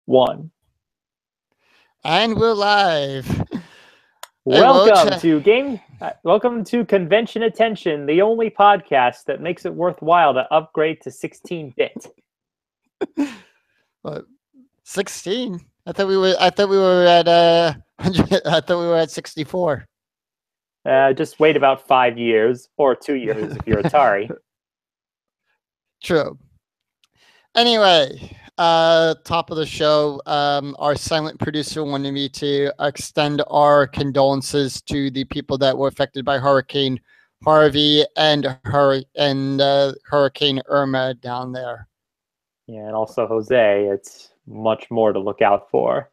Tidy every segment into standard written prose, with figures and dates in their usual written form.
1. And we're live. Welcome to Convention Attention, the only podcast that makes it worthwhile to upgrade to 16-bit. What? 16? I thought we were at 100. I thought we were at 64. Just wait about 5 years or 2 years if you're Atari. True. Anyway, top of the show, our silent producer wanted me to extend our condolences to the people that were affected by Hurricane Harvey and Hurricane Irma down there. Yeah, and also Jose. It's much more to look out for.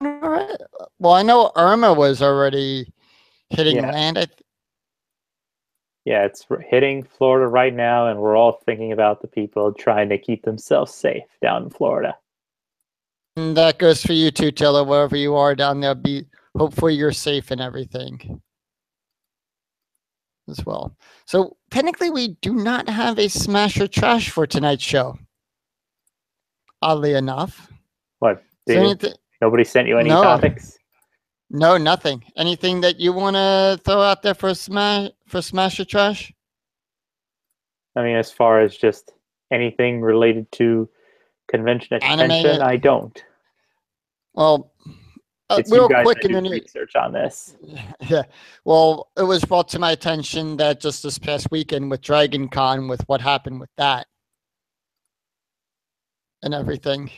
All right. Well, I know Irma was already hitting land. Yeah, it's hitting Florida right now, and we're all thinking about the people trying to keep themselves safe down in Florida. And that goes for you too, Taylor, wherever you are down there. Hopefully you're safe and everything as well. So technically we do not have a Smash or Trash for tonight's show. Oddly enough. What? Nobody sent you any topics? No, nothing. Anything that you want to throw out there for Smash or Trash? I mean, as far as just anything related to convention attention, I don't. Well, it's real you guys quick that in do the research on this. Yeah. Well, it was brought to my attention that just this past weekend with Dragon Con, with what happened with that and everything.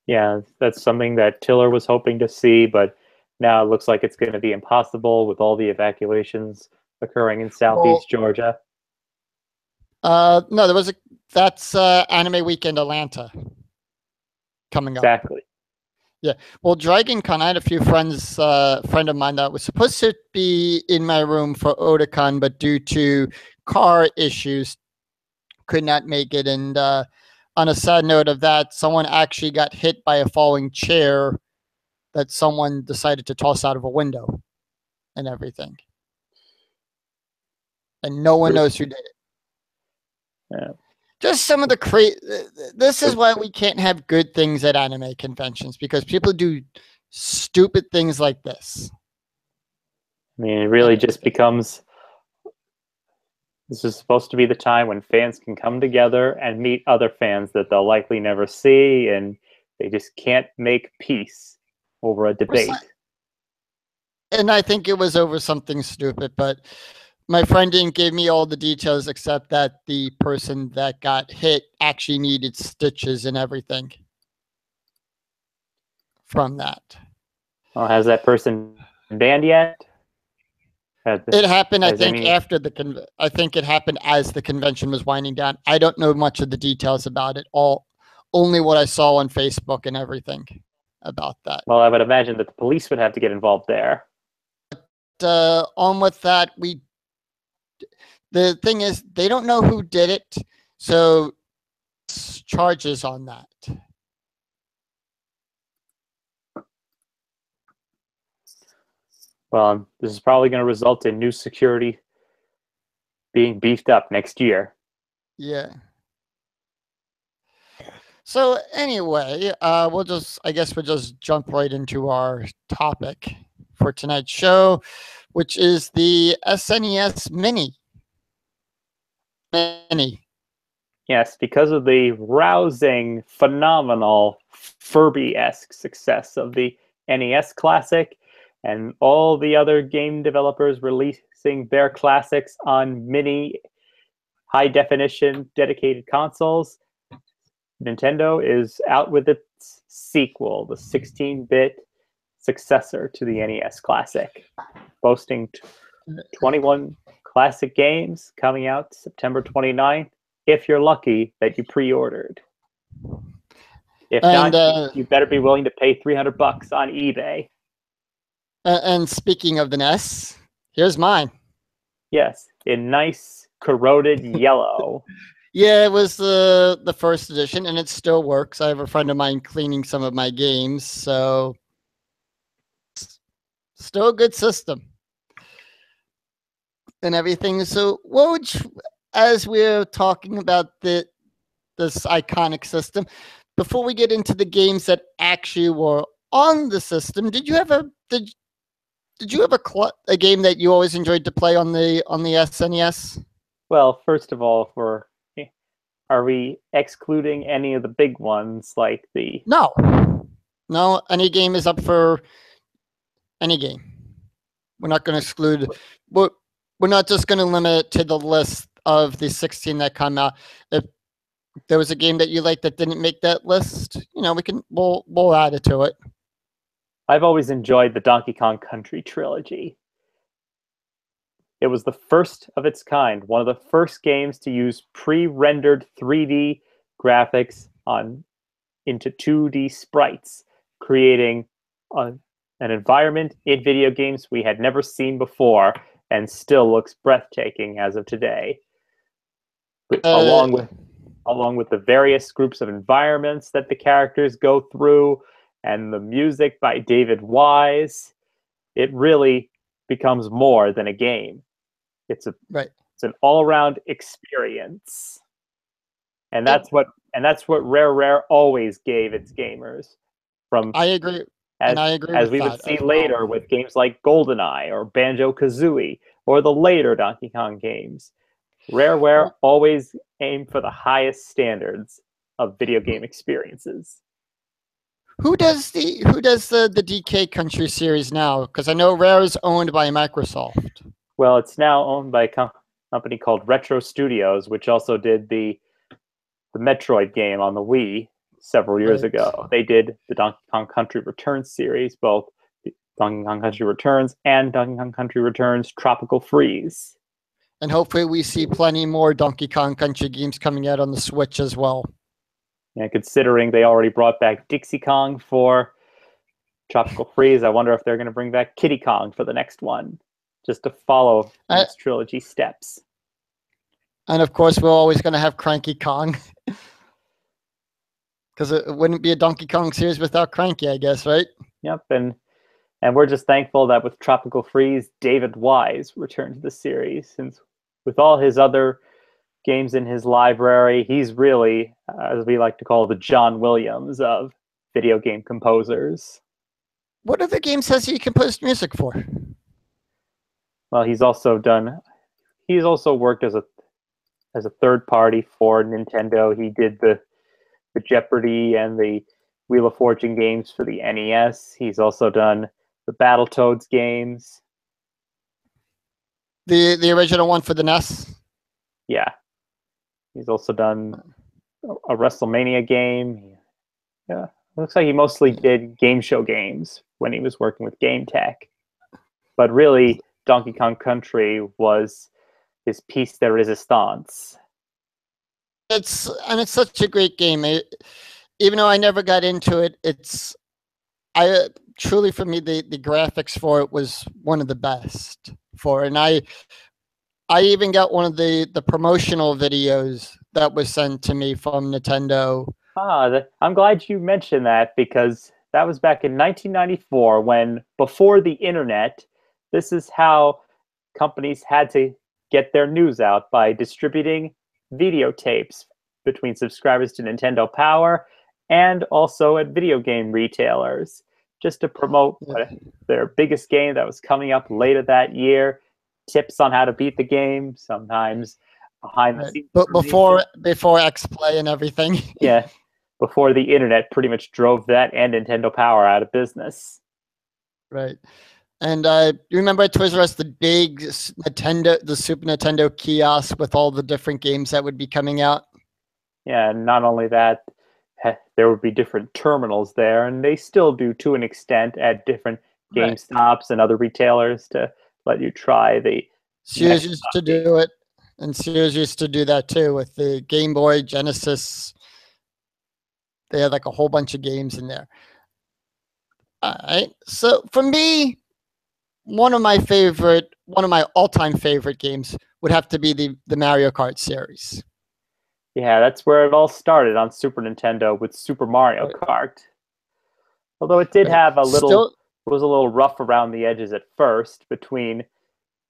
Yeah, that's something that Tiller was hoping to see, but now it looks like it's going to be impossible with all the evacuations occurring in Southeast Georgia. No, that's Anime Weekend Atlanta coming up. Exactly. Yeah. Well, Dragon Con, I had a few friends, friend of mine that was supposed to be in my room for Otakon, but due to car issues, could not make it. And on a sad note of that, someone actually got hit by a falling chair that someone decided to toss out of a window and everything. And no one knows who did it. Yeah. Just some of the this is why we can't have good things at anime conventions, because people do stupid things like this. I mean, it really just becomes, this is supposed to be the time when fans can come together and meet other fans that they'll likely never see, and they just can't make peace over a debate. And I think it was over something stupid, but my friend didn't give me all the details except that the person that got hit actually needed stitches and everything from that. Well, has that person been banned yet? It happened, I think, after I think it happened as the convention was winding down. I don't know much of the details about it. Only what I saw on Facebook and everything about that. Well, I would imagine that the police would have to get involved there. But on with that, the thing is, they don't know who did it, so charges on that. Well, this is probably going to result in new security being beefed up next year. Yeah. So anyway, I guess we'll just jump right into our topic for tonight's show, which is the SNES Mini. Yes, because of the rousing, phenomenal, Furby-esque success of the NES Classic and all the other game developers releasing their classics on mini high-definition dedicated consoles, Nintendo is out with its sequel, the 16-bit successor to the NES Classic, boasting 21 classic games coming out September 29th, if you're lucky that you pre-ordered. If not, you better be willing to pay $300 on eBay. And speaking of the NES, here's mine. Yes, in nice corroded yellow. Yeah, it was the first edition, and it still works. I have a friend of mine cleaning some of my games, so still a good system and everything. So, as we're talking about this iconic system. Before we get into the games that actually were on the system, did you have a game that you always enjoyed to play on the SNES? Well, first of all, are we excluding any of the big ones like the? No, no. Any game is up for any game. We're not going to exclude. We're not just going to limit it to the list of the 16 that come out. If there was a game that you liked that didn't make that list, we'll add it to it. I've always enjoyed the Donkey Kong Country trilogy. It was the first of its kind, one of the first games to use pre-rendered 3D graphics into 2D sprites, creating an environment in video games we had never seen before and still looks breathtaking as of today. Along with the various groups of environments that the characters go through and the music by David Wise, it really becomes more than a game. It's an all-around experience. And that's what Rare always gave its gamers. I agree. As we would see later with games like GoldenEye or Banjo-Kazooie or the later Donkey Kong games. Rareware always aimed for the highest standards of video game experiences. Who does the DK Country series now? Because I know Rare is owned by Microsoft. Well, it's now owned by a company called Retro Studios, which also did the Metroid game on the Wii several years ago. They did the Donkey Kong Country Returns series, both Donkey Kong Country Returns and Donkey Kong Country Returns Tropical Freeze. And hopefully we see plenty more Donkey Kong Country games coming out on the Switch as well. Yeah, considering they already brought back Dixie Kong for Tropical Freeze, I wonder if they're going to bring back Kiddy Kong for the next one, just to follow its trilogy steps. And of course, we're always going to have Cranky Kong. Because it wouldn't be a Donkey Kong series without Cranky, I guess, right? Yep, and we're just thankful that with Tropical Freeze, David Wise returned to the series, since with all his other games in his library, he's really, as we like to call, the John Williams of video game composers. What other games has he composed music for? Well, he's also worked as a third party for Nintendo. He did the Jeopardy and the Wheel of Fortune games for the NES. He's also done the Battletoads games. The original one for the NES? Yeah. He's also done a WrestleMania game. Yeah. It looks like he mostly did game show games when he was working with Game Tech. But really, Donkey Kong Country was his piece de resistance. It's such a great game. Even though I never got into it, truly for me the graphics for it was one of the best for it. And I even got one of the promotional videos that was sent to me from Nintendo. I'm glad you mentioned that, because that was back in 1994 when, before the internet, this is how companies had to get their news out, by distributing videotapes between subscribers to Nintendo Power and also at video game retailers, just to promote their biggest game that was coming up later that year, tips on how to beat the game, sometimes behind the scenes. But before X-Play and everything. Yeah, before the internet pretty much drove that and Nintendo Power out of business. Right. And you remember at Toys R Us, the big the Super Nintendo kiosk with all the different games that would be coming out? Yeah, and not only that, there would be different terminals there, and they still do to an extent at different GameStops and other retailers to let you try the. Sears used to do it, and Sears used to do that too with the Game Boy, Genesis. They had like a whole bunch of games in there. All right, so for me, one of my all-time favorite games would have to be the Mario Kart series. Yeah, that's where it all started on Super Nintendo with Super Mario Kart. Although it did have it was a little rough around the edges at first, between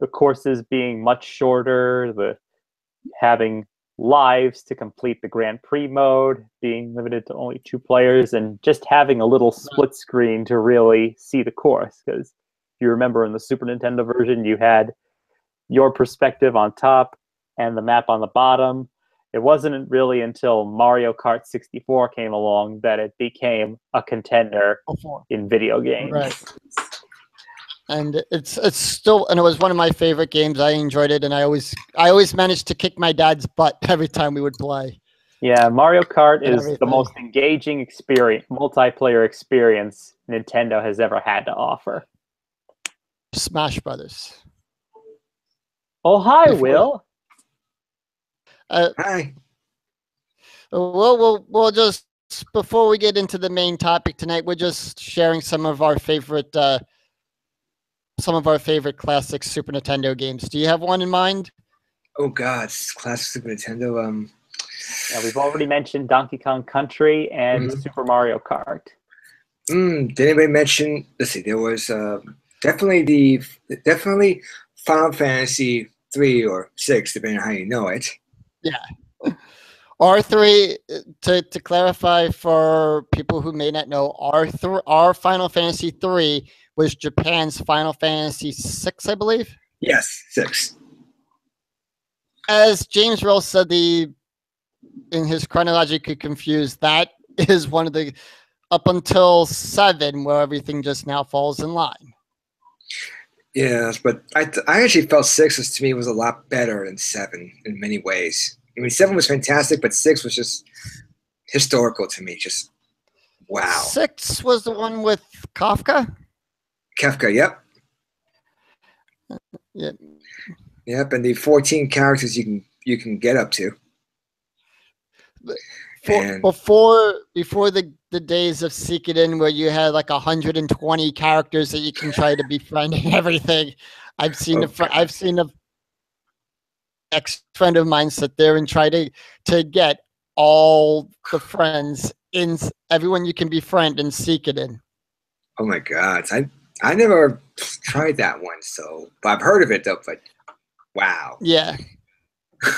the courses being much shorter, having lives to complete the Grand Prix mode, being limited to only 2 players, and just having a little split screen to really see the course. Because if you remember in the Super Nintendo version, you had your perspective on top and the map on the bottom. It wasn't really until Mario Kart 64 came along that it became a contender in video games. Right. And it's still, and it was one of my favorite games. I enjoyed it, and I always managed to kick my dad's butt every time we would play. Yeah, Mario Kart is the most engaging multiplayer experience Nintendo has ever had to offer. Smash Brothers. Oh, hi, Will. Hi. We'll just, before we get into the main topic tonight, we're just sharing some of our favorite classic Super Nintendo games. Do you have one in mind? Oh God, classic Super Nintendo. Yeah, we've already mentioned Donkey Kong Country and Super Mario Kart. Did anybody mention? Let's see. There was definitely Final Fantasy 3 or 6, depending on how you know it. Yeah. R3, to clarify for people who may not know, our Final Fantasy 3 was Japan's Final Fantasy 6, I believe. Yes, 6. As James Roll said, in his chronologically confused, that is one of the up until 7 where everything just now falls in line. Yes, but I actually felt 6 to me was a lot better than 7 in many ways. I mean, 7 was fantastic, but 6 was just historical to me. Just wow. 6 was the one with Kafka? Kafka, yep. Yeah. Yep, and the 14 characters you can get up to. Before the days of Suikoden where you had like 120 characters that you can try to befriend and everything, I've seen a ex-friend of mine sit there and try to get all the friends in everyone you can befriend and Suikoden. Oh my God, I never tried that one, but I've heard of it though. But wow. Yeah,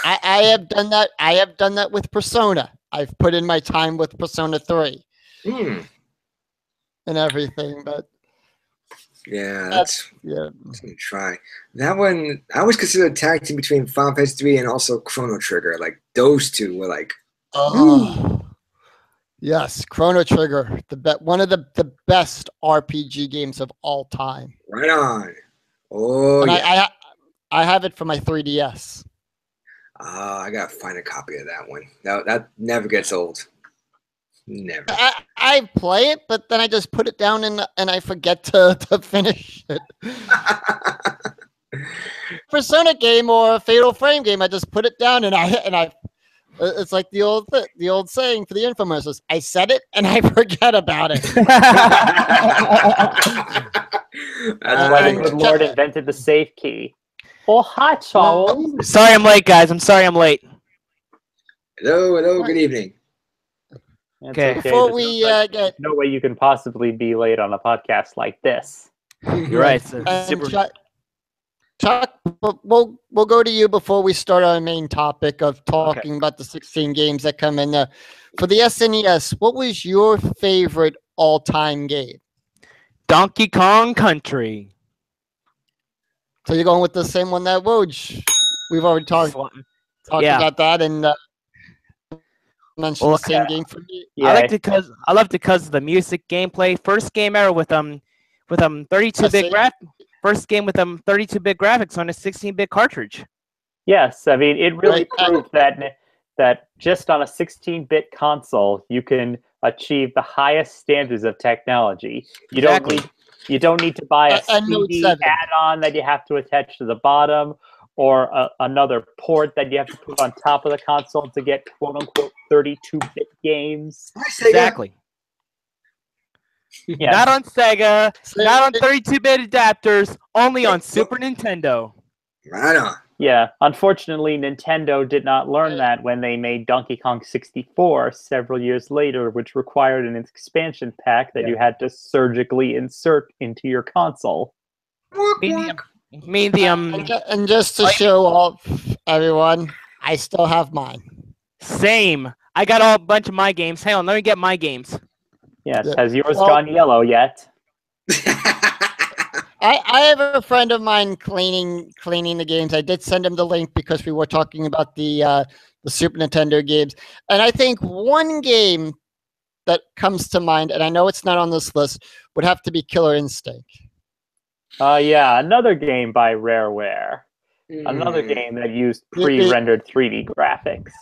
I have done that. I have done that with Persona. I've put in my time with Persona 3 and everything, but yeah, that's gonna try that one. I always considered a tag team between Final Fantasy 3 and also Chrono Trigger. Like those two were like, yes, Chrono Trigger, one of the best RPG games of all time. Right on. Oh, and yeah. I have it for my 3DS. I gotta find a copy of that one. That never gets old. Never. I play it, but then I just put it down and I forget to finish it. Persona game or a Fatal Frame game, I just put it down and I. It's like the old saying for the infomercials. I said it and I forget about it. That's why the good Lord invented the safe key. Oh, hi, Charles. Sorry I'm late, guys. I'm sorry I'm late. Hello, good evening. Okay. Before we get no way you can possibly be late on a podcast like this. You're right. Super... Chuck, we'll go to you before we start our main topic of talking about the 16 games that come in. For the SNES, what was your favorite all-time game? Donkey Kong Country. So you're going with the same one that Woj. We've already talked about that and mentioned the same game for me. Yeah. I loved it because of the music, gameplay. First game ever with 32-bit First game with 32-bit graphics on a 16-bit cartridge. Yes, I mean it really proved that just on a 16-bit console you can achieve the highest standards of technology. You don't need to buy a CD add-on that you have to attach to the bottom, or another port that you have to put on top of the console to get quote-unquote 32-bit games. Exactly. Yeah. Not on Sega, not on 32-bit adapters, only on Super Nintendo. Right on. Yeah, unfortunately, Nintendo did not learn that when they made Donkey Kong 64 several years later, which required an expansion pack that you had to surgically insert into your console. And just to show off everyone, I still have mine. Same. I got a bunch of my games. Hang on, let me get my games. Yes. Yeah. Has yours Well- gone yellow yet? I have a friend of mine cleaning the games. I did send him the link because we were talking about the Super Nintendo games, and I think one game that comes to mind, and I know it's not on this list, would have to be Killer Instinct. Yeah, another game by Rareware. Another Mm, game that used The- pre-rendered 3D graphics.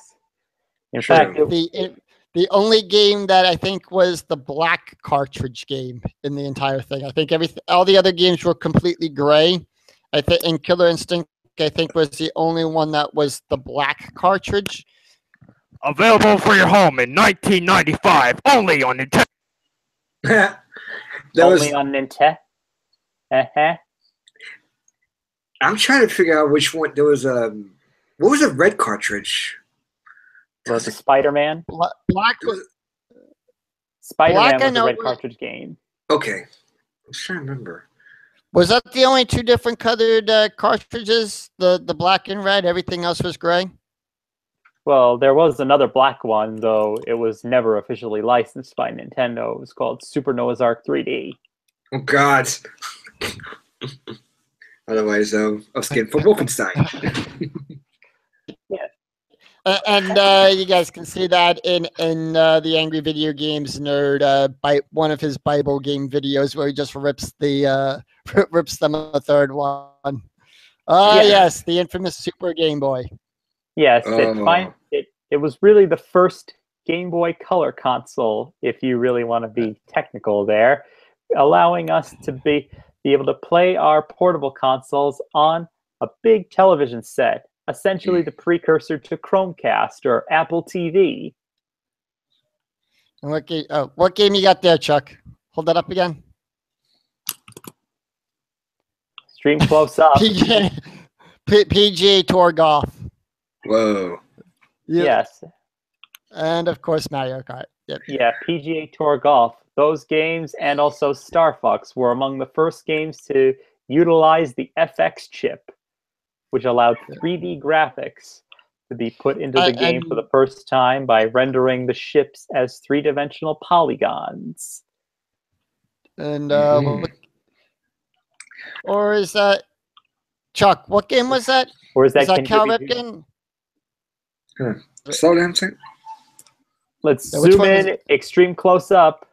In True. fact, The only game that I think was the black cartridge game in the entire thing. I think all the other games were completely gray. I think in Killer Instinct, I think was the only one that was the black cartridge. Available for your home in 1995, only on Nintendo. that only was. on Nintendo. I'm trying to figure out which one. There was what was a red cartridge? Was the Spider-Man? Black. There was- Spider-Man Black, I was a know red was- cartridge game. Okay, I was trying to remember. Was that the only two different colored cartridges? The black and red. Everything else was gray. Well, there was another black one, though it was never officially licensed by Nintendo. It was called Super NES Arc 3D. Oh God. Otherwise, I was getting for Wolfenstein. And you guys can see that in the Angry Video Games Nerd by one of his Bible game videos where he just rips them a third one. Yeah. Yes, the infamous Super Game Boy. Yes, Oh. it was really the first Game Boy Color console, if you really want to be technical there, allowing us to be able to play our portable consoles on a big television set, essentially the precursor to Chromecast or Apple TV. And what game you got there, Chuck? Hold that up again. Stream close up. PGA Tour Golf. Whoa. Yeah. Yes. And of course Mario Kart. Yep. Yeah, PGA Tour Golf. Those games and also Star Fox were among the first games to utilize the FX chip, which allowed 3D graphics to be put into the game for the first time by rendering the ships as three-dimensional polygons. And Mhm. or is that Chuck? What game was that? Or is that, Is that Ken Cal Griffey Jr.? Ripken? Slow down, second. Let's Yeah, which zoom one is in, extreme close up.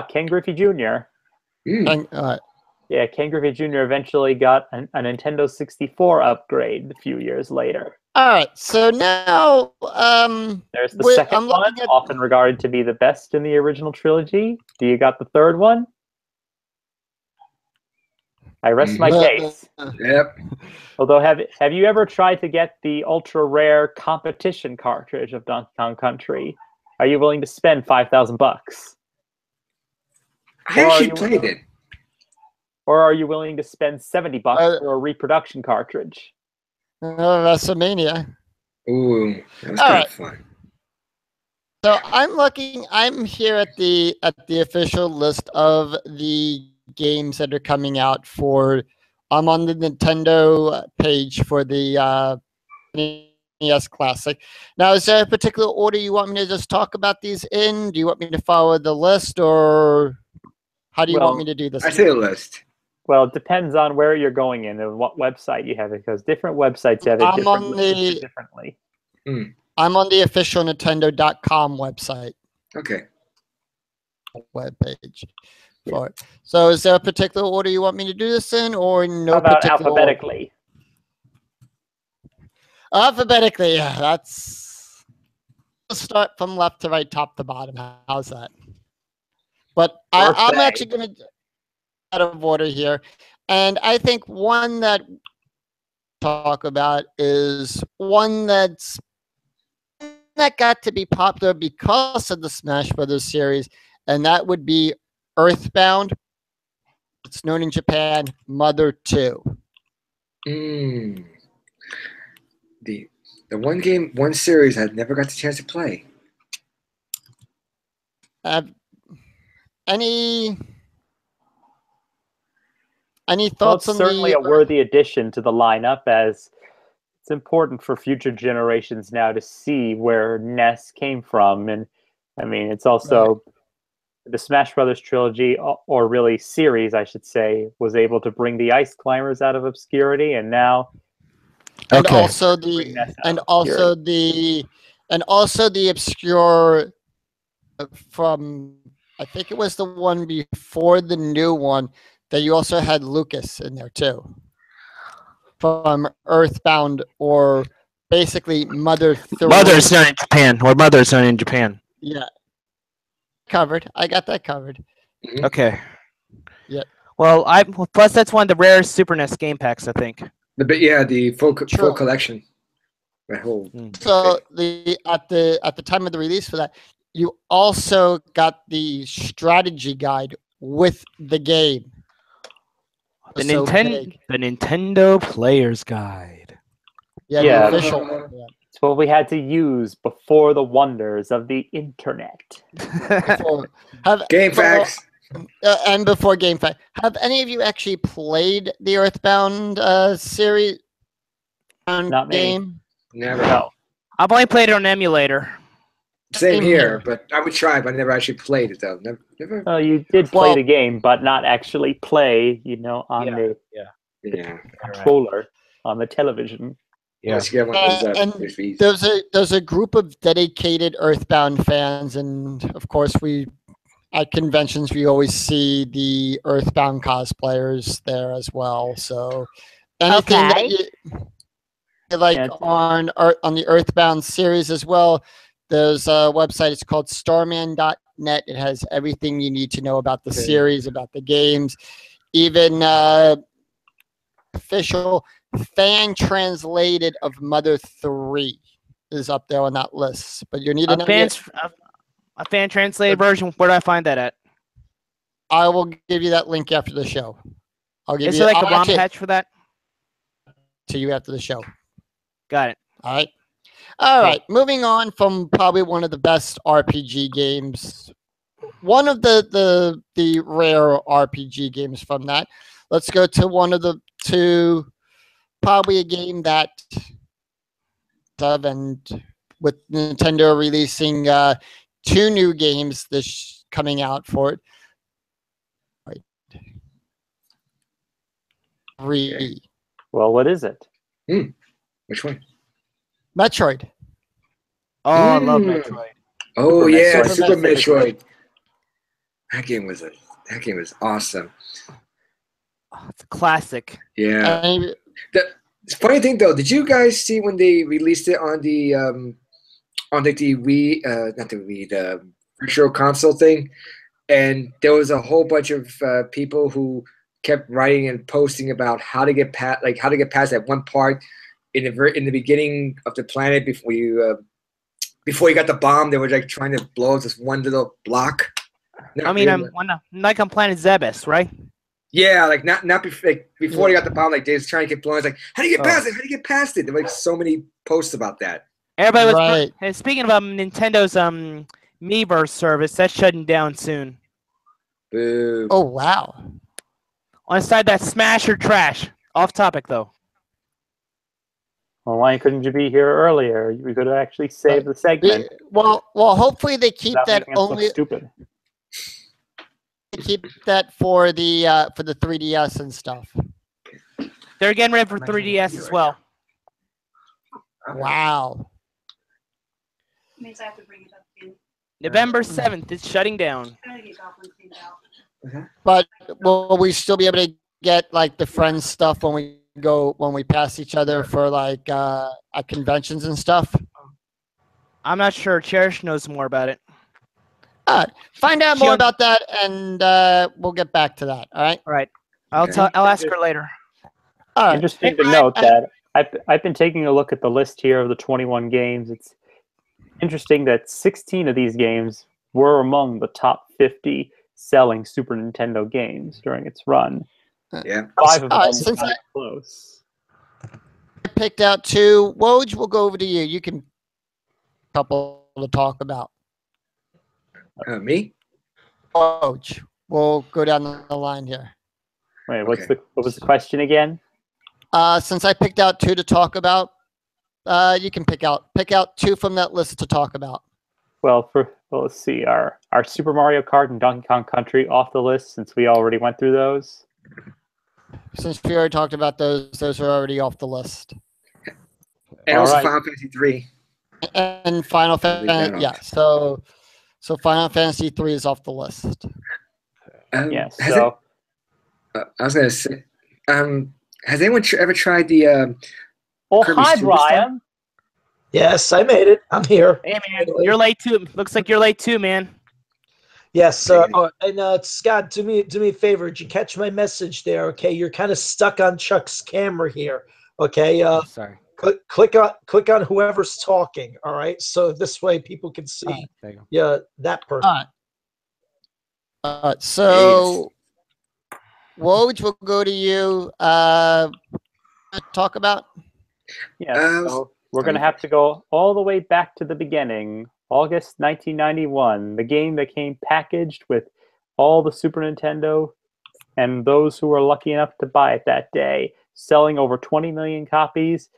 Ken Griffey Jr. Mm. Yeah, Ken Griffey Jr. eventually got a Nintendo 64 upgrade a few years later. All right, so now There's the second I'm one, looking at often regarded to be the best in the original trilogy. Do you got the third one? I rest my case. Yep. Although, have you ever tried to get the ultra rare competition cartridge of Donkey Kong Country? Are you willing to spend $5,000? I actually played it. Or are you willing to spend $70 Uh, for a reproduction cartridge? WrestleMania. Ooh, that was All kind right. of fun. So I'm here at the official list of the games that are coming out for. I'm on the Nintendo page for the NES Classic. Now, is there a particular order you want me to just talk about these in? Do you want me to follow the list, or how do you want me to do this? I say a list. Well, it depends on where you're going in and what website you have it, because different websites have it I'm on listed differently. I'm on the official Nintendo.com website. Okay. Webpage for it. So is there a particular order you want me to do this in, or no How about particular order? alphabetically? Alphabetically, yeah, let's start from left to right, top to bottom. How's that? But I'm Birthday. actually going to out of order here. And I think one that talk about is one that got to be popular because of the Smash Brothers series, and that would be Earthbound. It's known in Japan, Mother 2. Mm. The one series I never got the chance to play. Any Well, thoughts it's on certainly the a worthy addition to the lineup, as it's important for future generations now to see where NES came from, and I mean, it's also the Smash Brothers trilogy, or really series, I should say, was able to bring the Ice Climbers out of obscurity, and now And Okay. also bring NES out and of also obscurity. the obscure from, I think it was the one before the new one, that you also had Lucas in there too, from Earthbound, or basically Mother 3. Mother's not in Japan, or Mother's not in Japan. Yeah, covered. I got that covered. Mhm. Okay. Yep. Well, plus that's one of the rare Super NES game packs, I think. The full True. collection. That whole So at the time of the release for that, you also got the strategy guide with the game. The So big. the Nintendo Player's Guide. Yeah, Yeah. the official. Yeah. It's what we had to use before the wonders of the internet. Before, game facts. and before Game Fact, have any of you actually played the Earthbound series Not me. game? Never. No. I've only played it on emulator. Same Same here, here. but I would try, but I never actually played it though. Never. Well, you did play Well- the game, but not actually play, on the Yeah. controller on the television. Yeah. Unless you get one of those, And PSVs. there's a group of dedicated Earthbound fans, and of course at conventions we always see the Earthbound cosplayers there as well. So anything that you like Yeah. on the Earthbound series as well, there's a website. It's called starman.net. It has everything you need to know about the series, about the games, even official fan translated of Mother 3 is up there on that list. But you need to know. A fan translated version. Where do I find that at? I will give you that link after the show. I'll give Is you there like a ROM actually, patch for that? to you after the show. Got it. All right. All right. Moving on from probably one of the best RPG games, one of the rare RPG games from that. Let's go to one of the two, probably a game that, and with Nintendo releasing 2 new games coming out for it. Right. 3. Well, what is it? Which one? Metroid. Oh, I love Mm. Metroid. Oh Super yeah, Metroid. Super Metroid. That game was awesome. Oh, it's a classic. Yeah. And The funny thing though, did you guys see when they released it on the Wii, not the Wii, the virtual console thing, and there was a whole bunch of people who kept writing and posting about how to get past that one part in the beginning of the planet before you got the bomb. They were like trying to blow up this one little block. I mean, I'm on Planet Zebes, right? Yeah, like not before they got the bomb. Like they was trying to get blown. It's like, how do you get past it? How do you get past it? There were like so many posts about that. Everybody was. Right. And speaking of Nintendo's Miiverse service, that's shutting down soon. Boo. oh wow. On the side, that's Smash or Trash. Off topic though. Well, why couldn't you be here earlier? We could have actually saved the segment. Well, hopefully they keep without that making us look only stupid. for the 3DS and stuff. They're getting ready for 3DS as well. Wow. Means I have to bring it up again. November 7th, it's shutting down. I'm gonna get Goblin cleaned out. But will we still be able to get like the friends stuff when we pass each other for like at conventions and stuff? I'm not sure. Cherish knows more about it. All right. Find out She more un- about that, and we'll get back to that. All right. All right. I'll Okay. I'll ask her later. All right. Interesting Hey, to note that I've been taking a look at the list here of the 21 games. It's interesting that 16 of these games were among the top 50 selling Super Nintendo games during its run. Yeah. 5 of All right, them since were I- close. picked out 2. Woj, we'll go over to you. You can couple to talk about. Me? Woj, we'll go down the line here. Wait, Okay. what was the question again? Since I picked out 2 to talk about, You can pick out two from that list to talk about. Well, let's see, our Super Mario Kart and Donkey Kong Country off the list since we already went through those. Since we already talked about those are already off the list. And All also right. Final Fantasy 3. And Final Leave that Fantasy, off. so Final Fantasy 3 is off the list. Yeah, Has so I was gonna say, has anyone ever tried the Kirby hi Superstar? Brian. Yes, I made it. I'm here. Hey man, you're late too. Looks like you're late too, man. Yes, and Scott, do me a favor. Did you catch my message there? Okay, you're kind of stuck on Chuck's camera here. Okay, Sorry. click on whoever's talking. All right, so this way people can see There you go. that person. So Woj, we'll go to you. Talk about. Yeah, so we're going to have to go all the way back to the beginning, August 1991, the game that came packaged with all the Super Nintendo and those who were lucky enough to buy it that day, selling over 20 million copies,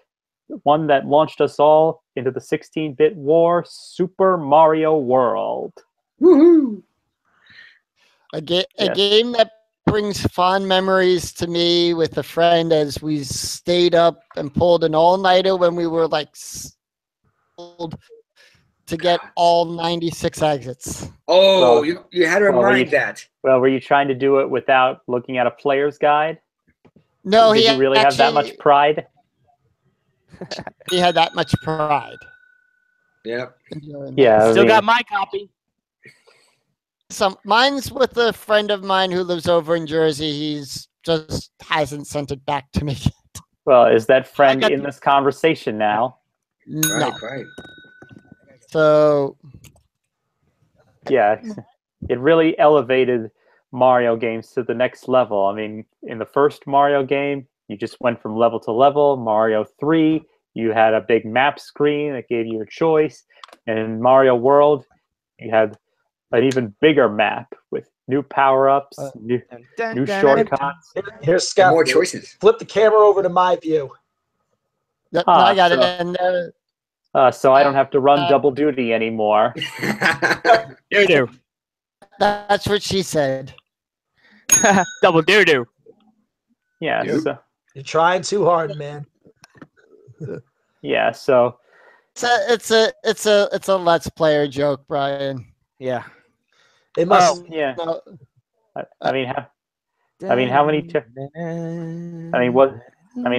one that launched us all into the 16-bit war, Super Mario World. Woohoo! A game that brings fond memories to me with a friend as we stayed up and pulled an all-nighter when we were like to get all 96 exits. Oh, Well, you had to remind that. Well, were you trying to do it without looking at a player's guide? No, Did you really have that much pride? He had that much pride. Yep. Yeah. Still got my copy. Mine's with a friend of mine who lives over in Jersey. He's just hasn't sent it back to me. Well, is that friend in this conversation now? No. Right. So Yeah, it really elevated Mario games to the next level. I mean, in the first Mario game, you just went from level to level. Mario 3, you had a big map screen that gave you a choice. And in Mario World, you had an even bigger map with new power-ups, new shortcuts. Here's Scott. More choices. Flip the camera over to my view. I got it. And so I don't have to run double duty anymore. You do. That's what she said. Double do. Yeah. Yep. So, You're trying too hard, man. yeah. So It's a let's player joke, Brian. Yeah. It must. yeah. No, I mean, how many?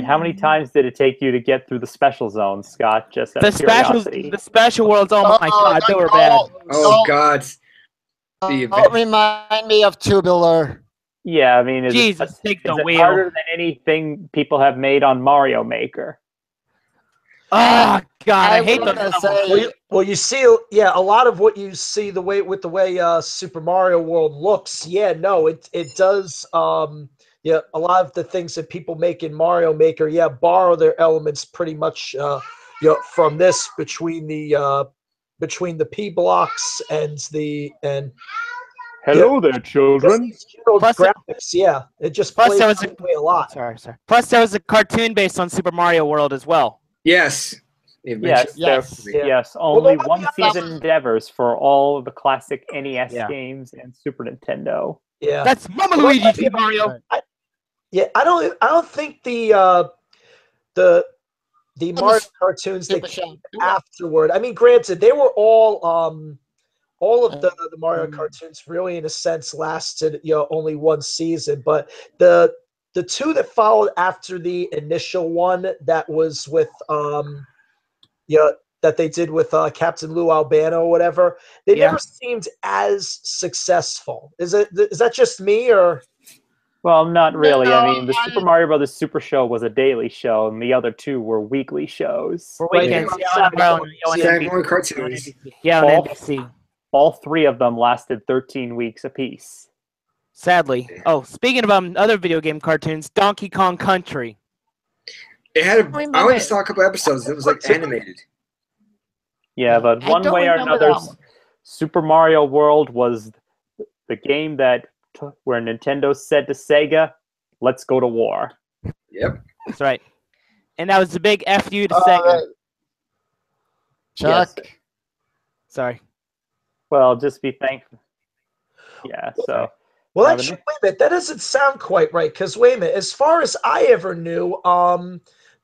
How many times did it take you to get through the special zone, Scott? Just out of curiosity. The special worlds. Oh my god, they were bad. Oh God. Don't remind me of Tubular. Yeah, I mean, Jesus, take the is it wheel. harder than anything people have made on Mario Maker? Oh god, I hate was those. gonna levels. say- Well, you see, a lot of what you see the way Super Mario World looks. Yeah, no, it does. Yeah, a lot of the things that people make in Mario Maker, borrow their elements pretty much, from this between the P blocks and Hello there, children. Plus- graphics. Yeah, it just plus plays there was that way a lot. Sorry. Plus, there was a cartoon based on Super Mario World as well. Yes. Yes, Yes. yes. Only Well, one season endeavors for all of the classic NES Yeah. games and Super Nintendo. Yeah, That's Mama Luigi Team Mario. yeah. I don't think the Mario cartoons that came afterward. I mean, granted, they were all of the Mario cartoons really, in a sense, lasted only one season. But the two that followed after the initial one, that was with that they did with Captain Lou Albano or whatever, they never seemed as successful. Is that just me, or? Well, not really. No, I mean, the Super Mario Brothers Super Show was a daily show, and the other two were weekly shows. For Right. weekends. Yeah. On Saturday NBC. morning cartoons. Yeah, on All- NBC. All three of them lasted 13 weeks apiece. Sadly. Oh, speaking of other video game cartoons, Donkey Kong Country. It had. Remember I only it. saw a couple episodes. It was like animated. Yeah, but I one don't way or remember another, that one. Super Mario World was the game where Nintendo said to Sega, "Let's go to war." Yep. That's right. And that was the big F you to Sega. Chuck. Yes. Sorry. Well, just be thankful. Yeah. So. Well, Have a actually, wait a minute. That doesn't sound quite right. Because wait a minute. As far as I ever knew,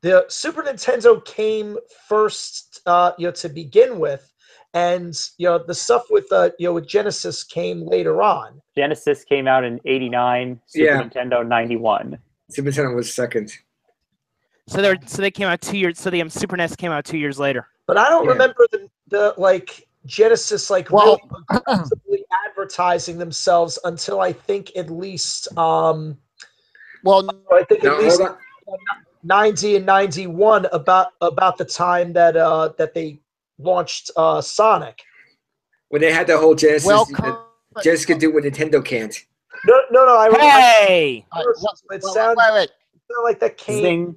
the Super Nintendo came first, to begin with, and the stuff with with Genesis came later on. Genesis came out in '89. Super Yeah. Nintendo '91. Super Nintendo was second. So they came out 2 years. So the Super NES came out 2 years later. But I don't Yeah. remember the Genesis Well, really aggressively advertising themselves until I think at least well, I think No, at least hold on. 90 and 91 about the time that that they launched Sonic. When they had the whole Genesis, well, Genesis could do what Nintendo can't. No, I remember. Hey! It sounds wait. like that came. Zing.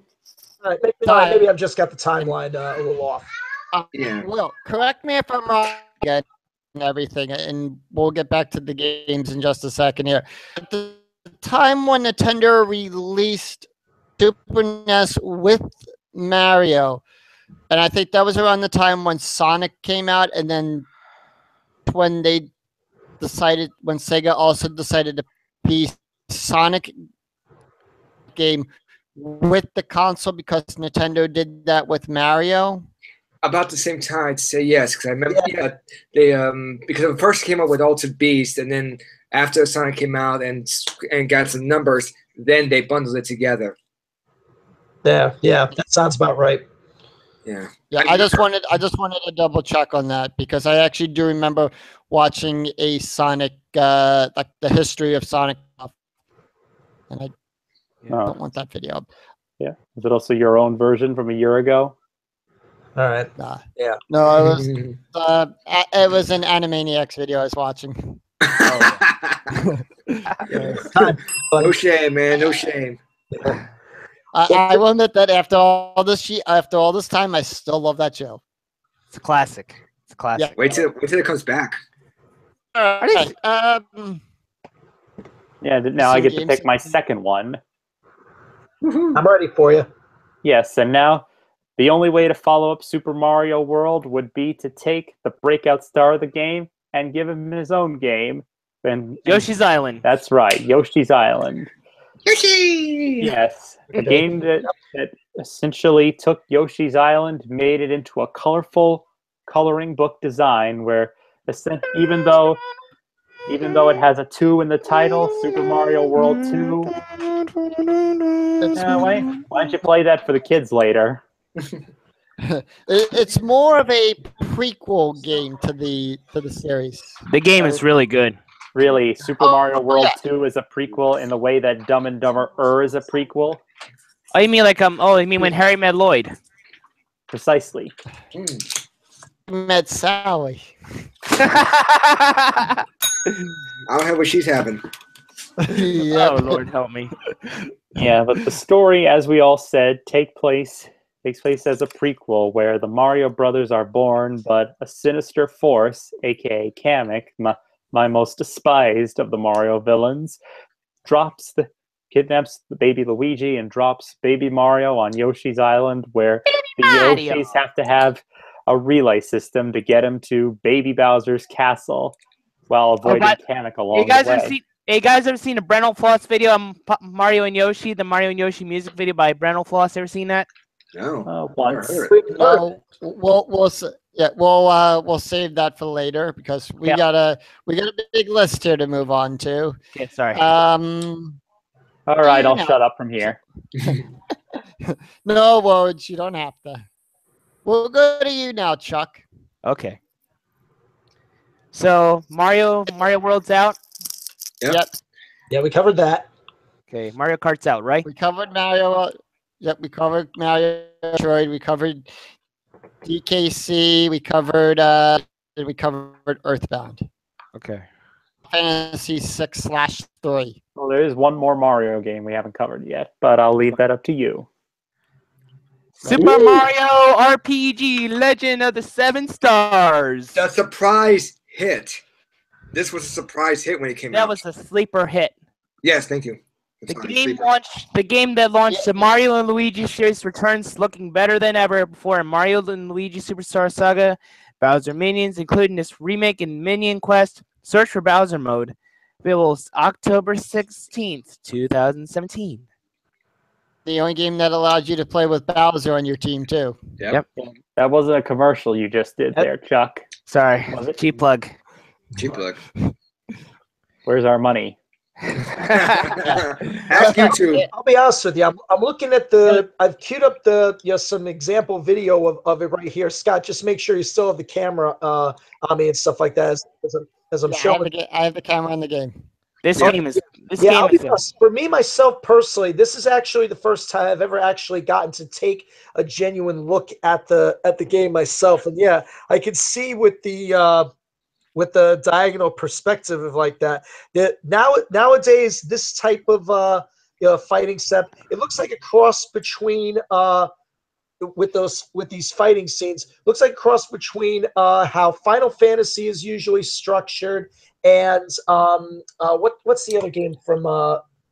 All right, maybe I've just got the timeline a little off. Yeah. Will, correct me if I'm wrong again and everything, and we'll get back to the games in just a second here. At the time when Nintendo released Super NES with Mario, and I think that was around the time when Sonic came out, and then when Sega also decided to piece Sonic game with the console because Nintendo did that with Mario. About the same time, I'd say yes, because I remember, they because it first came out with Altered Beast, and then after Sonic came out and got some numbers, then they bundled it together. Yeah, that sounds about right. Yeah. Yeah, I just wanted to double check on that because I actually do remember watching a Sonic, like the history of Sonic, and I don't want that video. Yeah. Is it also your own version from a year ago? All right. Yeah. No, it was an Animaniacs video I was watching. No shame, man. No shame. I will admit that after all this time, I still love that show. It's a classic. It's a classic. Yeah. Wait till it comes back. All right. Yeah. Now I get to pick my second one. I'm ready for you. Yes, and now the only way to follow up Super Mario World would be to take the breakout star of the game and give him his own game. And Yoshi's Island. That's right, Yoshi's Island. Yoshi! Yes, a game that essentially took Yoshi's Island, made it into a colorful coloring book design where even though it has a 2 in the title, Super Mario World 2. Why don't you play that for the kids later? It's more of a prequel game to the series. The game is really good. Really, Super Mario World 2 is a prequel in the way that Dumb and Dumber is a prequel? Oh, you mean like you mean when Harry met Lloyd? Precisely. Met Sally. I don't have what she's having. Oh, Lord help me. Yeah, but the story, as we all said, takes place as a prequel where the Mario brothers are born, but a sinister force, aka Kamek, my most despised of the Mario villains, kidnaps the baby Luigi and drops baby Mario on Yoshi's Island, where the Yoshis have to have a relay system to get him to baby Bowser's castle while avoiding Kamek along the way. Hey guys, ever seen a Brental Floss video on Mario and Yoshi? The Mario and Yoshi music video by Brental Floss. Ever seen that? No. Once. We'll save that for later because we got a big list here to move on to. Okay, sorry. All right, I'll shut up from here. No words, you don't have to. We'll go to you now, Chuck. Okay. So Mario World's out. Yep. Yeah, we covered that. Okay, Mario Kart's out, right? We covered Mario. Yep, we covered Mario Metroid. We covered DKC. We covered Earthbound. Okay. Fantasy 6/3. Well, there is one more Mario game we haven't covered yet, but I'll leave that up to you. Super Mario RPG Legend of the Seven Stars. The surprise hit. This was a surprise hit when it came out. That was a sleeper hit. Yes, thank you. It's on sleeper. The game that launched the Mario and Luigi series returns looking better than ever before in Mario and Luigi Superstar Saga. Bowser Minions, including this remake in Minion Quest, Search for Bowser mode. Available October 16th, 2017. The only game that allows you to play with Bowser on your team too. Yep. That wasn't a commercial you just did there, Chuck. Sorry, Was it? cheap plug. Cheap plug. Where's our money? Ask YouTube. I'll be honest with you. I'm looking at I've queued up some example video of it right here. Scott, just make sure you still have the camera on me and stuff like that as I'm showing. I have the camera on the game. This Yeah. game is. This Yeah, game I'll be is. honest. For me, myself personally, this is actually the first time I've ever actually gotten to take a genuine look at the game myself. And yeah, I can see with the diagonal perspective of like that. Nowadays, this type of fighting set, it looks like a cross between with these fighting scenes. Looks like a cross between how Final Fantasy is usually structured and what's the other game from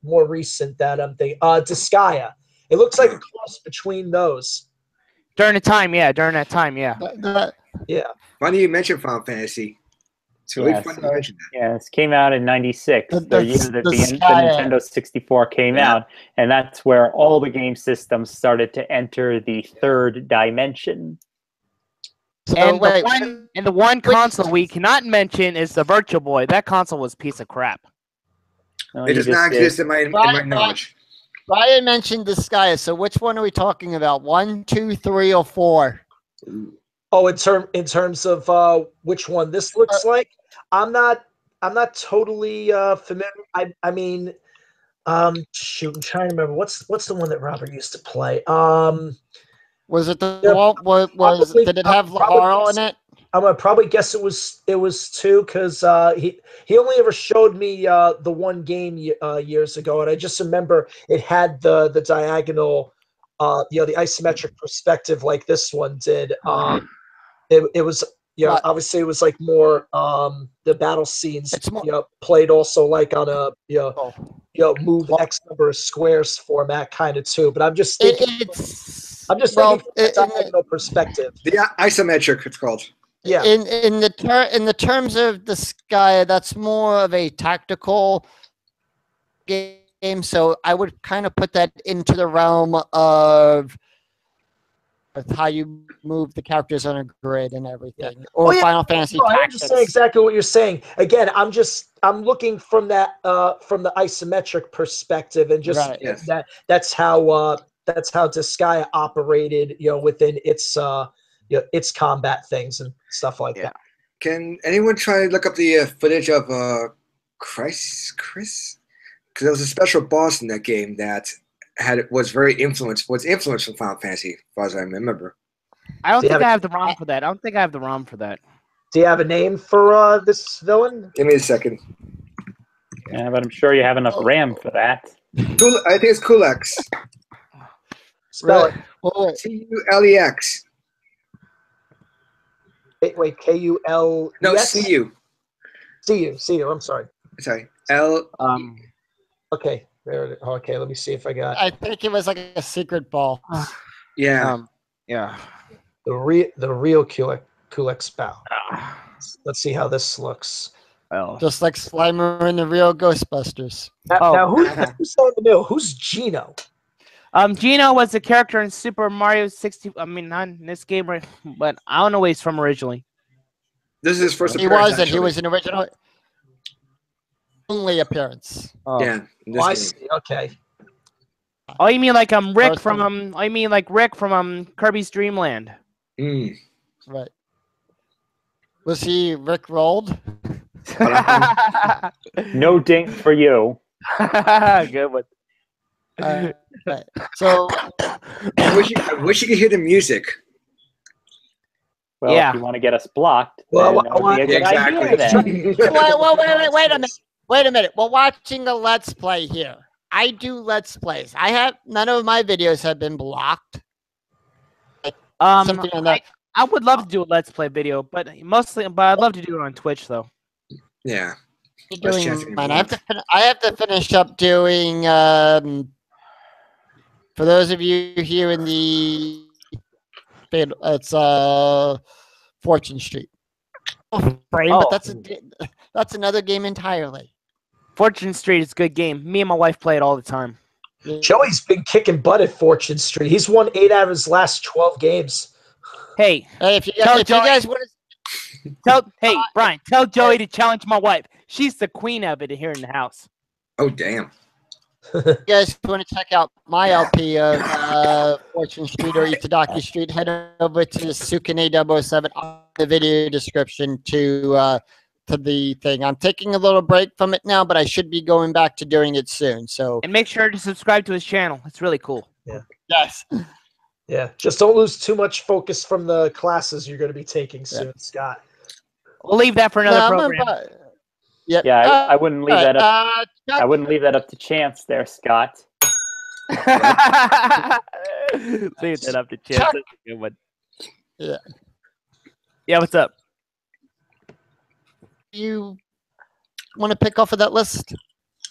more recent that I'm thinking? Disgaea. It looks like a cross between those. During that time, yeah. Yeah. Funny you mentioned Final Fantasy. It's really Yeah, funny you mentioned that. Yeah, this came out in '96, the year that the Disgaea. Nintendo 64 came out, and that's where all the game systems started to enter the third dimension. So And wait, the one console we cannot mention is the Virtual Boy. That console was a piece of crap. No, It you does just not did. exist in my knowledge. Brian mentioned Disgaea. So which one are we talking about? 1, 2, 3, or 4? Oh, in terms of which one this looks like, I'm not totally familiar. I mean, shoot, I'm trying to remember what's the one that Robert used to play. Was it the Yeah, one? Did it have Laharl in it? I'm gonna probably guess it was 2 because he only ever showed me the one game years ago, and I just remember it had the diagonal, the isometric perspective like this one did. It was Right. obviously it was like more the battle scenes It's more- played also like on a move Well- X number of squares format kind of too. But I'm just thinking It's I'm just well, thinking from a diagonal perspective. The isometric, it's called. Yeah. in the terms of the Sky, that's more of a tactical game. So I would kind of put that into the realm of how you move the characters on a grid and everything, or Final Fantasy No, I Tactics. understand exactly what you're saying. Again, I'm looking from that from the isometric perspective, and just Right. Yes. that's how Disgaea operated, within its combat things and stuff like that. Can anyone try to look up the footage of Chris? Because there was a special boss in that game that was influenced from Final Fantasy, as far as I remember. I don't Do you think have I have the ROM for that. Do you have a name for this villain? Give me a second. Yeah, but I'm sure you have enough RAM for that. I think it's Kulex. Spell Right. Well, Culex. it. Wait, Kul. No, CU. CU. I'm sorry. Sorry. L. Okay, there it is. Okay, let me see if I got I think it was like a secret ball. Yeah. Yeah. the real Kulex bow. Let's see how this looks. Well. Just like Slimer in the real Ghostbusters. Now who's on the middle? Who's Gino? Gino was a character in Super Mario 60. I mean, not in this game, but I don't know where he's from originally. This is his first He appearance. wasn't. He actually. was an original only appearance. Oh. Yeah. in this Oh, I game. see. Okay. Oh, you mean like Rick First from I mean like Rick from Kirby's Dream Land. Mm. Right. Was he Rick rolled? No dink for you. Good one. Right. So I wish you could hear the music. Well, Yeah. if you want to get us blocked, Well, then that would be a good exactly. idea then. wait a minute. Wait a minute. We're watching a Let's Play here. I do Let's Plays. None of my videos have been blocked. Something on that. I would love to do a Let's Play video, but I'd love to do it on Twitch though. Yeah. Last doing chance to mine. get I have to finish up doing. For those of you here in the, it's Fortune Street. Frame, but Oh. that's another game entirely. Fortune Street is a good game. Me and my wife play it all the time. Joey's been kicking butt at Fortune Street. He's won 8 out of his last 12 games. Hey, Hey, if you Tell Joey- guys want to, hey, Brian, tell Joey to challenge my wife. She's the queen of it here in the house. Oh, damn. you guys want to check out my LP of Fortune Street or Itadaki Street, head over to Sukune 007 on the video description to the thing. I'm taking a little break from it now, but I should be going back to doing it soon. So And make sure to subscribe to his channel. It's really cool. yes, Yeah, just don't lose too much focus from the classes you're going to be taking soon, Scott. We'll leave that for another program. Yep. Yeah, I wouldn't leave that up. Chuck, I wouldn't leave that up to chance there, Scott. Leave that up to chance. Chuck. That's a good one. Yeah. Yeah, what's up? You want to pick off of that list?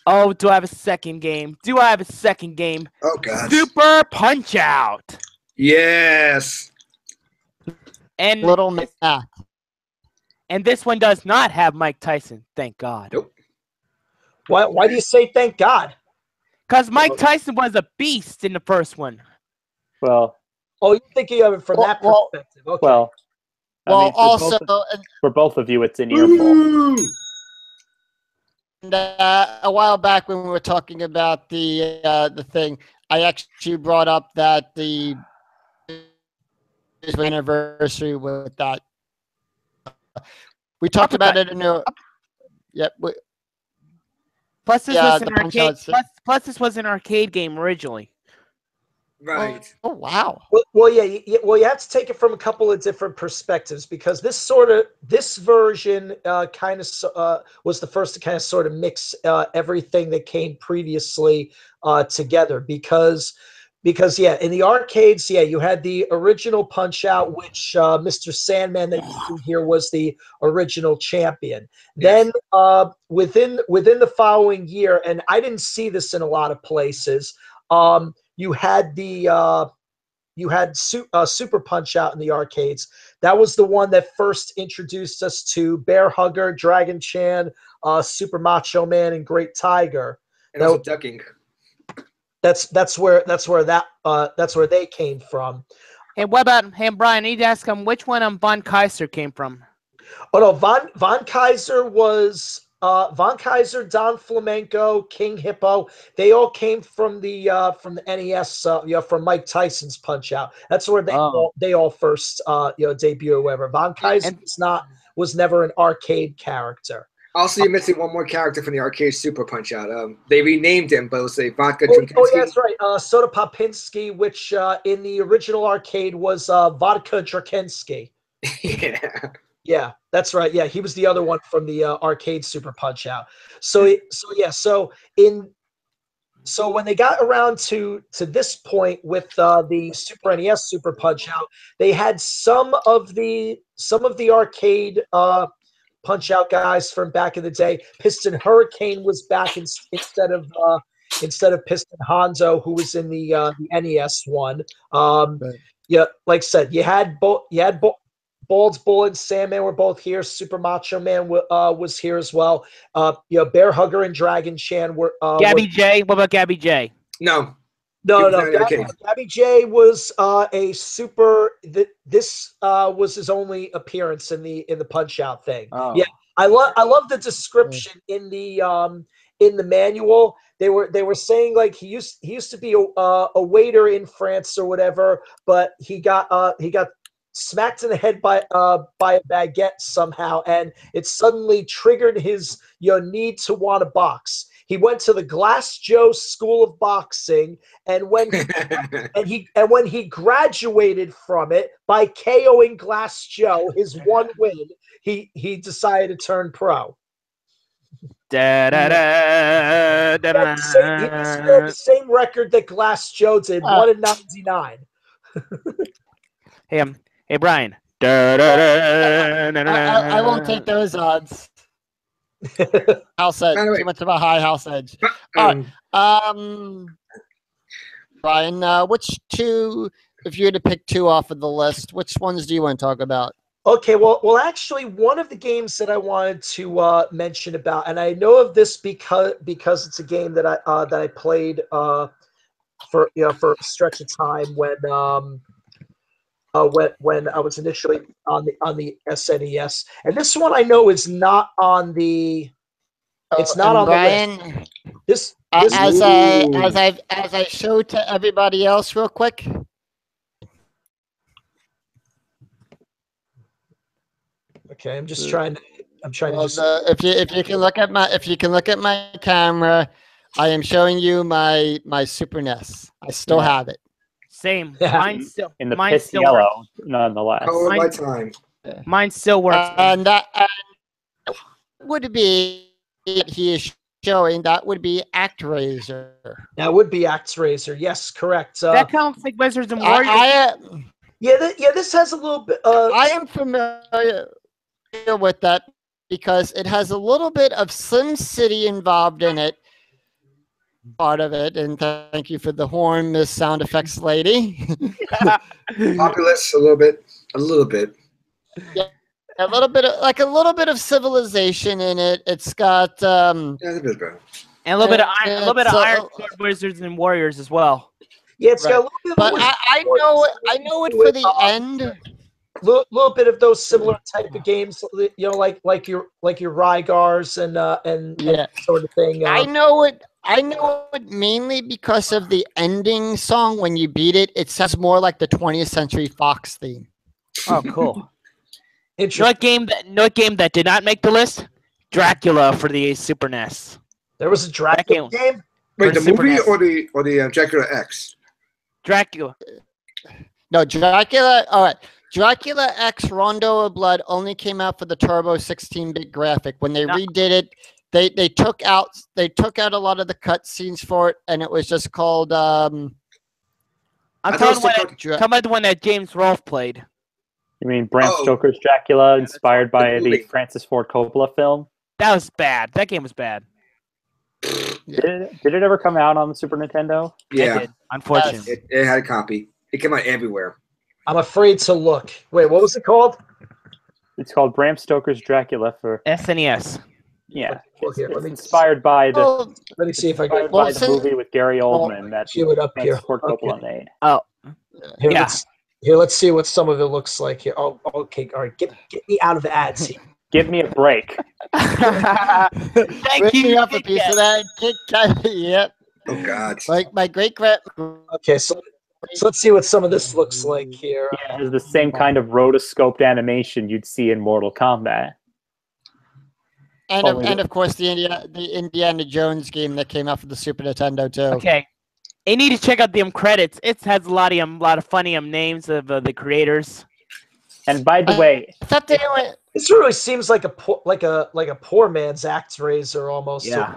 Oh, do I have a second game? Do I have a second game? Oh, God. Super Punch Out. Yes. And Little Mac. and this one does not have Mike Tyson, thank God. Nope. Why do you say thank God? Because Mike Tyson was a beast in the first one. Well, Oh, you're thinking of it from that Well, perspective. Okay. well. I Well, mean, also, for both of you, it's an earful. Woo! and, a while back when we were talking about the thing, I actually brought up that the anniversary with that. We talked about it in a. Yep. Plus, this Yeah, was an the Punch arcade. Out Plus, this was an arcade game originally. Right. Oh wow. Well, yeah. Well, you have to take it from a couple of different perspectives because this version kind of was the first to kind of sort of mix everything that came previously together because yeah, in the arcades, yeah, you had the original Punch Out, which Mr. Sandman that you see here was the original champion. Yes. Then within the following year, and I didn't see this in a lot of places. You had Super Punch Out in the arcades. That was the one that first introduced us to Bear Hugger, Dragon Chan, Super Macho Man, and Great Tiger. And also ducking. That's where they came from. Hey, what about Brian? I need to ask him which one Von Kaiser came from. Oh no, Von Kaiser was Von Kaiser, Don Flamenco, King Hippo. They all came from the NES. From Mike Tyson's Punch Out. That's where they all first debut or whatever. Von Kaiser was never an arcade character. Also, you're missing one more character from the arcade Super Punch Out. They renamed him, but it was a Vodka Drinkinski. Oh, yeah, that's right. Soda Popinski, which in the original arcade was Vodka Drakinski. Yeah. Yeah, that's right. Yeah, he was the other one from the arcade Super Punch Out. So when they got around to this point with the Super NES Super Punch Out, they had some of the arcade Punch Out guys from back in the day. Piston Hurricane was back instead of Piston Hanzo, who was in the NES one. Right. Yeah, like I said, you had Bald's Bull and Sandman were both here. Super Macho Man was here as well. Bear Hugger and Dragon Chan were. Gabby J. What about Gabby J? No. No. Okay. Gabby J was a super. This was his only appearance in the Punch Out thing. Oh. Yeah, I love the description in the manual. They were saying like he used to be a waiter in France or whatever, but he got smacked in the head by a baguette somehow, and it suddenly triggered his need to want to box. He went to the Glass Joe School of Boxing, and when he graduated from it by KOing Glass Joe, his one win, he decided to turn pro. Da, da, da, da, da, He had the same record that Glass Joe did, 1-99. Hey, Brian. I won't take those odds. House edge. By the way- Too much of a high house edge. All right. Brian, which two, if you had to pick two off of the list, which ones do you want to talk about? Okay, well, actually, one of the games that I wanted to mention about, and I know of this because it's a game that I played for for a stretch of time when I was initially on the SNES, and this one I know is not on the. It's not and on Brian, the list. This as Ooh. I showed to everybody else real quick. okay. I'm just trying to. I'm trying to Well, just. if you can look at my camera, I am showing you my Super NES. I still Yeah. have it. Same. Yeah. In the Mine piss still yellow, nonetheless. Color Mine- by time. Mine still works. And that would be he is showing. That would be ActRaiser. That would be ActRaiser. Yes, correct. That counts like Wizards and Warriors. This has a little bit. I am familiar with that because it has a little bit of Sim City involved in it. Part of it, and thank you for the horn, Miss Sound Effects Lady. Populous, a little bit. A little bit. a little bit of civilization in it. It's got Yeah, it's a bit better. And a little bit of iron, a little bit of It's, Iron Sword Wizards and Warriors as well. Yeah, it's got a right. little bit. But of I know it for the end. little bit of those similar type of games, like your Rygars and Yeah. sort of thing. I know it mainly because of the ending song. When you beat it, it sounds more like the 20th Century Fox theme. Oh, cool. You know Interesting. what game that did not make the list? Dracula for the Super NES. There was a Dracula game. Wait, the Super movie NES. or the Dracula X? Dracula. No, Dracula. All right. Dracula X Rondo of Blood only came out for the Turbo 16-bit graphic. When they redid it, they took out a lot of the cutscenes for it, and it was just called. I'm talking about the one that James Rolfe played. You mean Bram Stoker's Dracula, inspired by the movie. Francis Ford Coppola film? That was bad. That game was bad. Did it ever come out on the Super Nintendo? Yeah, It did, unfortunately. it had a copy. It came out everywhere. I'm afraid to look. Wait, what was it called? It's called Bram Stoker's Dracula for SNES. yeah. Well, here, It's let me- inspired by the Well, Let me see if I inspired can by the movie with Gary Oldman that cue it up here. Francis Ford Coppola made. Oh, Here, yeah. let's see what some of it looks like here. Oh, okay, all right. Get me out of the ads here. Give me a break. Thank Bring me you. up a piece of that. Yep. Oh God. Like my great grand. Okay, so let's see what some of this looks like here. Yeah, it has the same kind of rotoscoped animation you'd see in Mortal Kombat. And of course the Indiana Jones game that came out for the Super Nintendo too. Okay. You need to check out the credits. It has a lot of funny names of the creators. And by the way, I thought they were. This really seems like a poor man's ActRaiser almost. Yeah.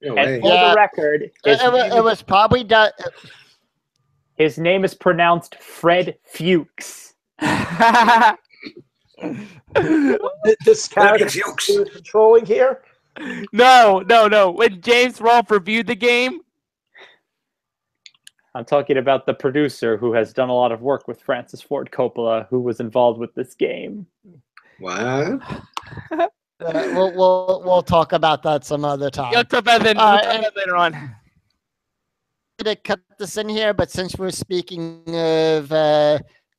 No and way. for Yeah. the record, It was probably done. his name is pronounced Fred Fuchs. This character Fuchs. he was controlling here. No. When James Rolfe reviewed the game, I'm talking about the producer who has done a lot of work with Francis Ford Coppola, who was involved with this game. What? We'll talk about that some other time. you'll talk about that later on. To cut this in here, but since we're speaking of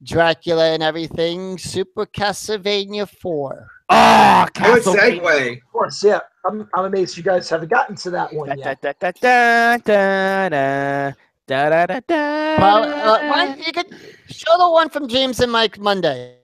Dracula and everything, Super Castlevania 4. Oh, Good Castlevania. segue. Of course, yeah. I'm amazed you guys haven't gotten to that one yet. You could show the one from James and Mike Monday.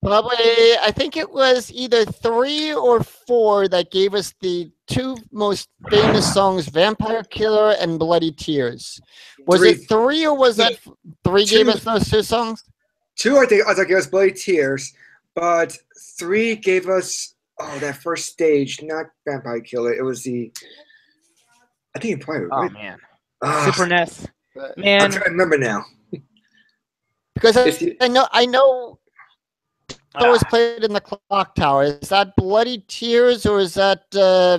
Probably, I think it was either 3 or 4 that gave us the two most famous songs, Vampire Killer and Bloody Tears. Was Three. it 3 or was that 3 gave Two. us those two songs? 2, I think gave us Bloody Tears, but 3 gave us that first stage, not Vampire Killer. It was the I think it probably Oh right. man, Ah, Super NES. I'm Man, trying to remember now. Because If you- I know always played in the clock tower. Is that Bloody Tears or is that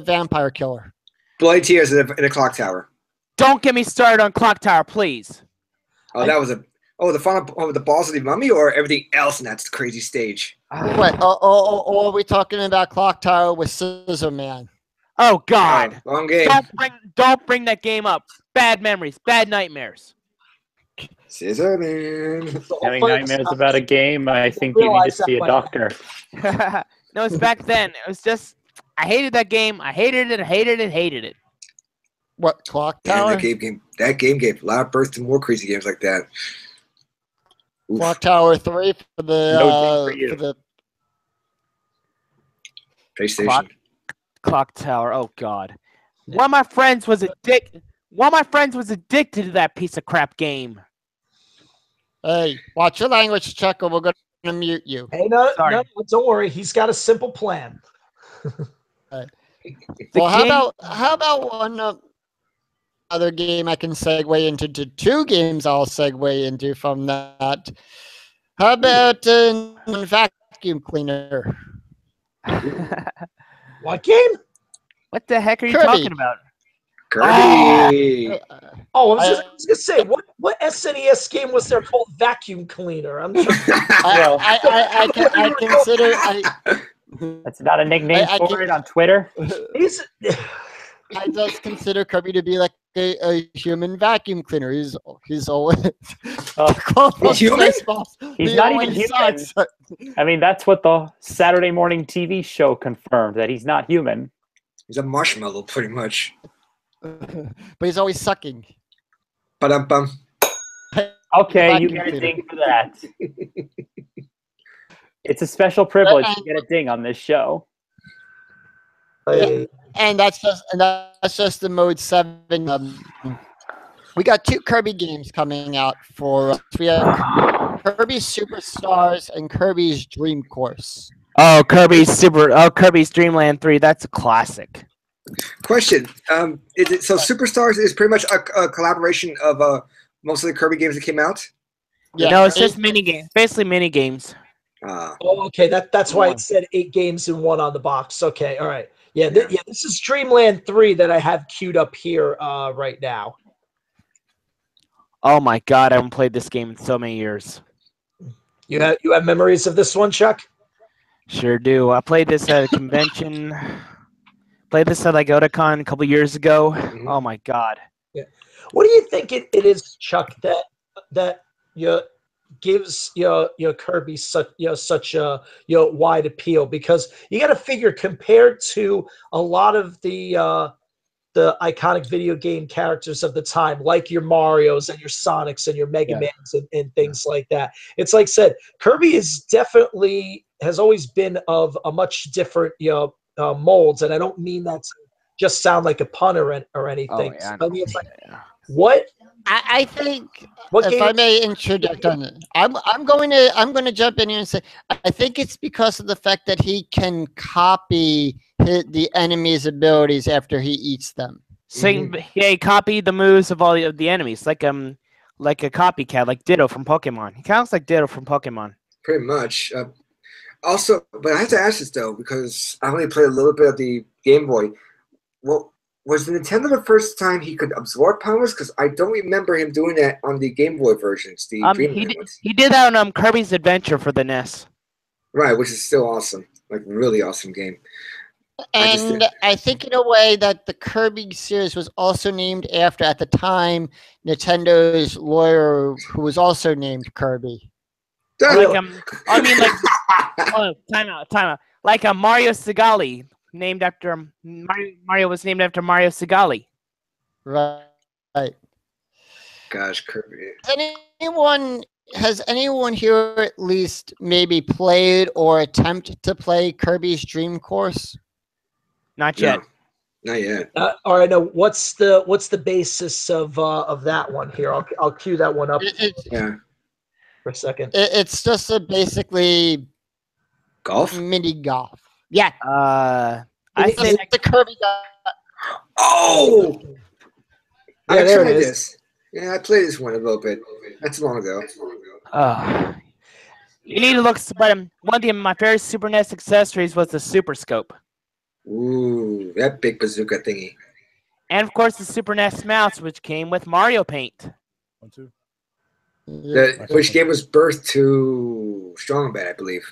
Vampire Killer? Bloody Tears in the clock tower. Don't get me started on Clock Tower, please. Oh, that was a. Oh, the final. Oh, the balls of the mummy, or everything else in that crazy stage. What? Or are we talking about Clock Tower with Scissor Man? Oh God! Oh, wrong game. Don't bring that game up. Bad memories, bad nightmares. Scissor Man. Having nightmares about a game, I think you need to see a doctor. No, it's back then. It was just I hated that game. I hated it. Hated it. Hated it. What, Clock Man, Tower? that game gave a lot of birth to more crazy games like that. Oof. Clock Tower 3 for the No game for you. for the PlayStation. Clock Tower. Oh God. One of my friends was addicted to that piece of crap game. Hey, watch your language, Chuck, or we're gonna mute you. Hey, no, Sorry. don't worry. He's got a simple plan. Well, how about one other game I can segue into? Two games I'll segue into from that. How about vacuum cleaner? What game? What the heck are you Kirby. talking about? Kirby. Oh, I was gonna say, what SNES game was there called Vacuum Cleaner? I'm sure. I consider. That's not a nickname for it on Twitter. I just consider Kirby to be like a human vacuum cleaner. He's always He's human? He's not even human. I mean, that's what the Saturday morning TV show confirmed, that he's not human. He's a marshmallow, pretty much. But he's always sucking. Ba-dum-bum. Okay, you get a ding for that. It's a special privilege to get a ding on this show. And that's just the Mode 7. We got two Kirby games coming out for us. We have Kirby Superstars and Kirby's Dream Course. Oh, Kirby's Dreamland 3. That's a classic. Question: Is it so? Superstars is pretty much a collaboration of most of the Kirby games that came out. Yeah, No, it's just mini games. Basically, mini games. Oh, okay. That's why it said 8 games in one on the box. Okay, all right. Yeah, this is Dreamland 3 that I have queued up here right now. Oh my God, I haven't played this game in so many years. You have memories of this one, Chuck? Sure do. I played this at a convention. Played this at like Otakon a couple years ago. Mhm. Oh my God. Yeah. What do you think it is, Chuck, that gives Kirby such a wide appeal? Because you got to figure, compared to a lot of the iconic video game characters of the time, like your Marios and your Sonics and your Mega Mans and things like that. It's like I said, Kirby has always been of a much different molds, and I don't mean that to just sound like a pun or anything. Oh, yeah, I mean, it's like yeah. what I think What if game- I may interject on it, I'm going to jump in here and say I think it's because of the fact that he can copy the enemy's abilities after he eats them. So he copied the moves of all the enemies, like a copycat, like Ditto from Pokemon. He kind of looks like Ditto from Pokemon. Pretty much. Also, but I have to ask this though, because I only played a little bit of the Game Boy. Well, was the Nintendo the first time he could absorb powers? Because I don't remember him doing that on the Game Boy versions, the Dreamland ones. He did that on Kirby's Adventure for the NES. Right, which is still awesome. Like, really awesome game. And I think in a way that the Kirby series was also named after, at the time, Nintendo's lawyer, who was also named Kirby. Like time out. Like a Mario Segali, named after Mario was named after Mario Segali. Right. Gosh, Kirby. Has anyone here at least maybe played or attempt to play Kirby's Dream Course? Not yet. No, not yet. All right, now what's the basis of that one here? I'll cue that one up for a second. It's just basically Golf? mini golf. Yeah. I say the Kirby golf. Oh! Yeah, I there tried it is. this. Yeah, I played this one a little bit. That's long ago. You need to look, but one of my favorite Super NES accessories was the Super Scope. Ooh, that big bazooka thingy. And of course the Super NES mouse, which came with Mario Paint. 1, 2. Which gave us birth to Strong Bad, I believe.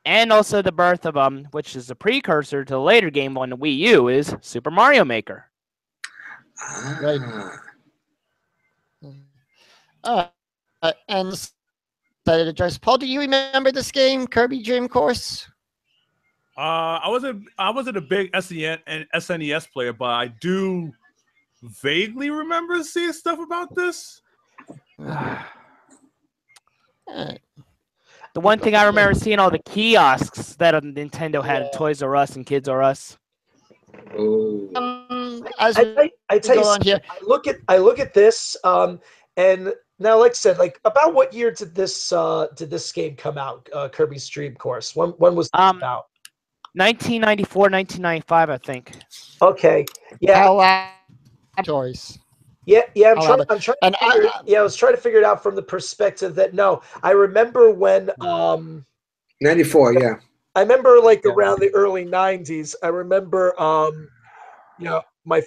And also the birth of which is a precursor to the later game on the Wii U, is Super Mario Maker. Ah. Right. And decided to address. Paul, do you remember this game, Kirby Dream Course? I wasn't a big SNES and SNES player, but I do vaguely remember seeing stuff about this. The one thing I remember seeing all the kiosks that Nintendo had at Toys R Us and Kids R Us. As I tell you, go on here, I look at this, and now, like I said, like about what year did this game come out? Kirby's Dream Course. When was this about? 1994, 1995, I think. Okay, yeah. Toys. Yeah. I was trying to figure it out from the perspective that I remember when 94, yeah. I remember like around the early 90s. I remember my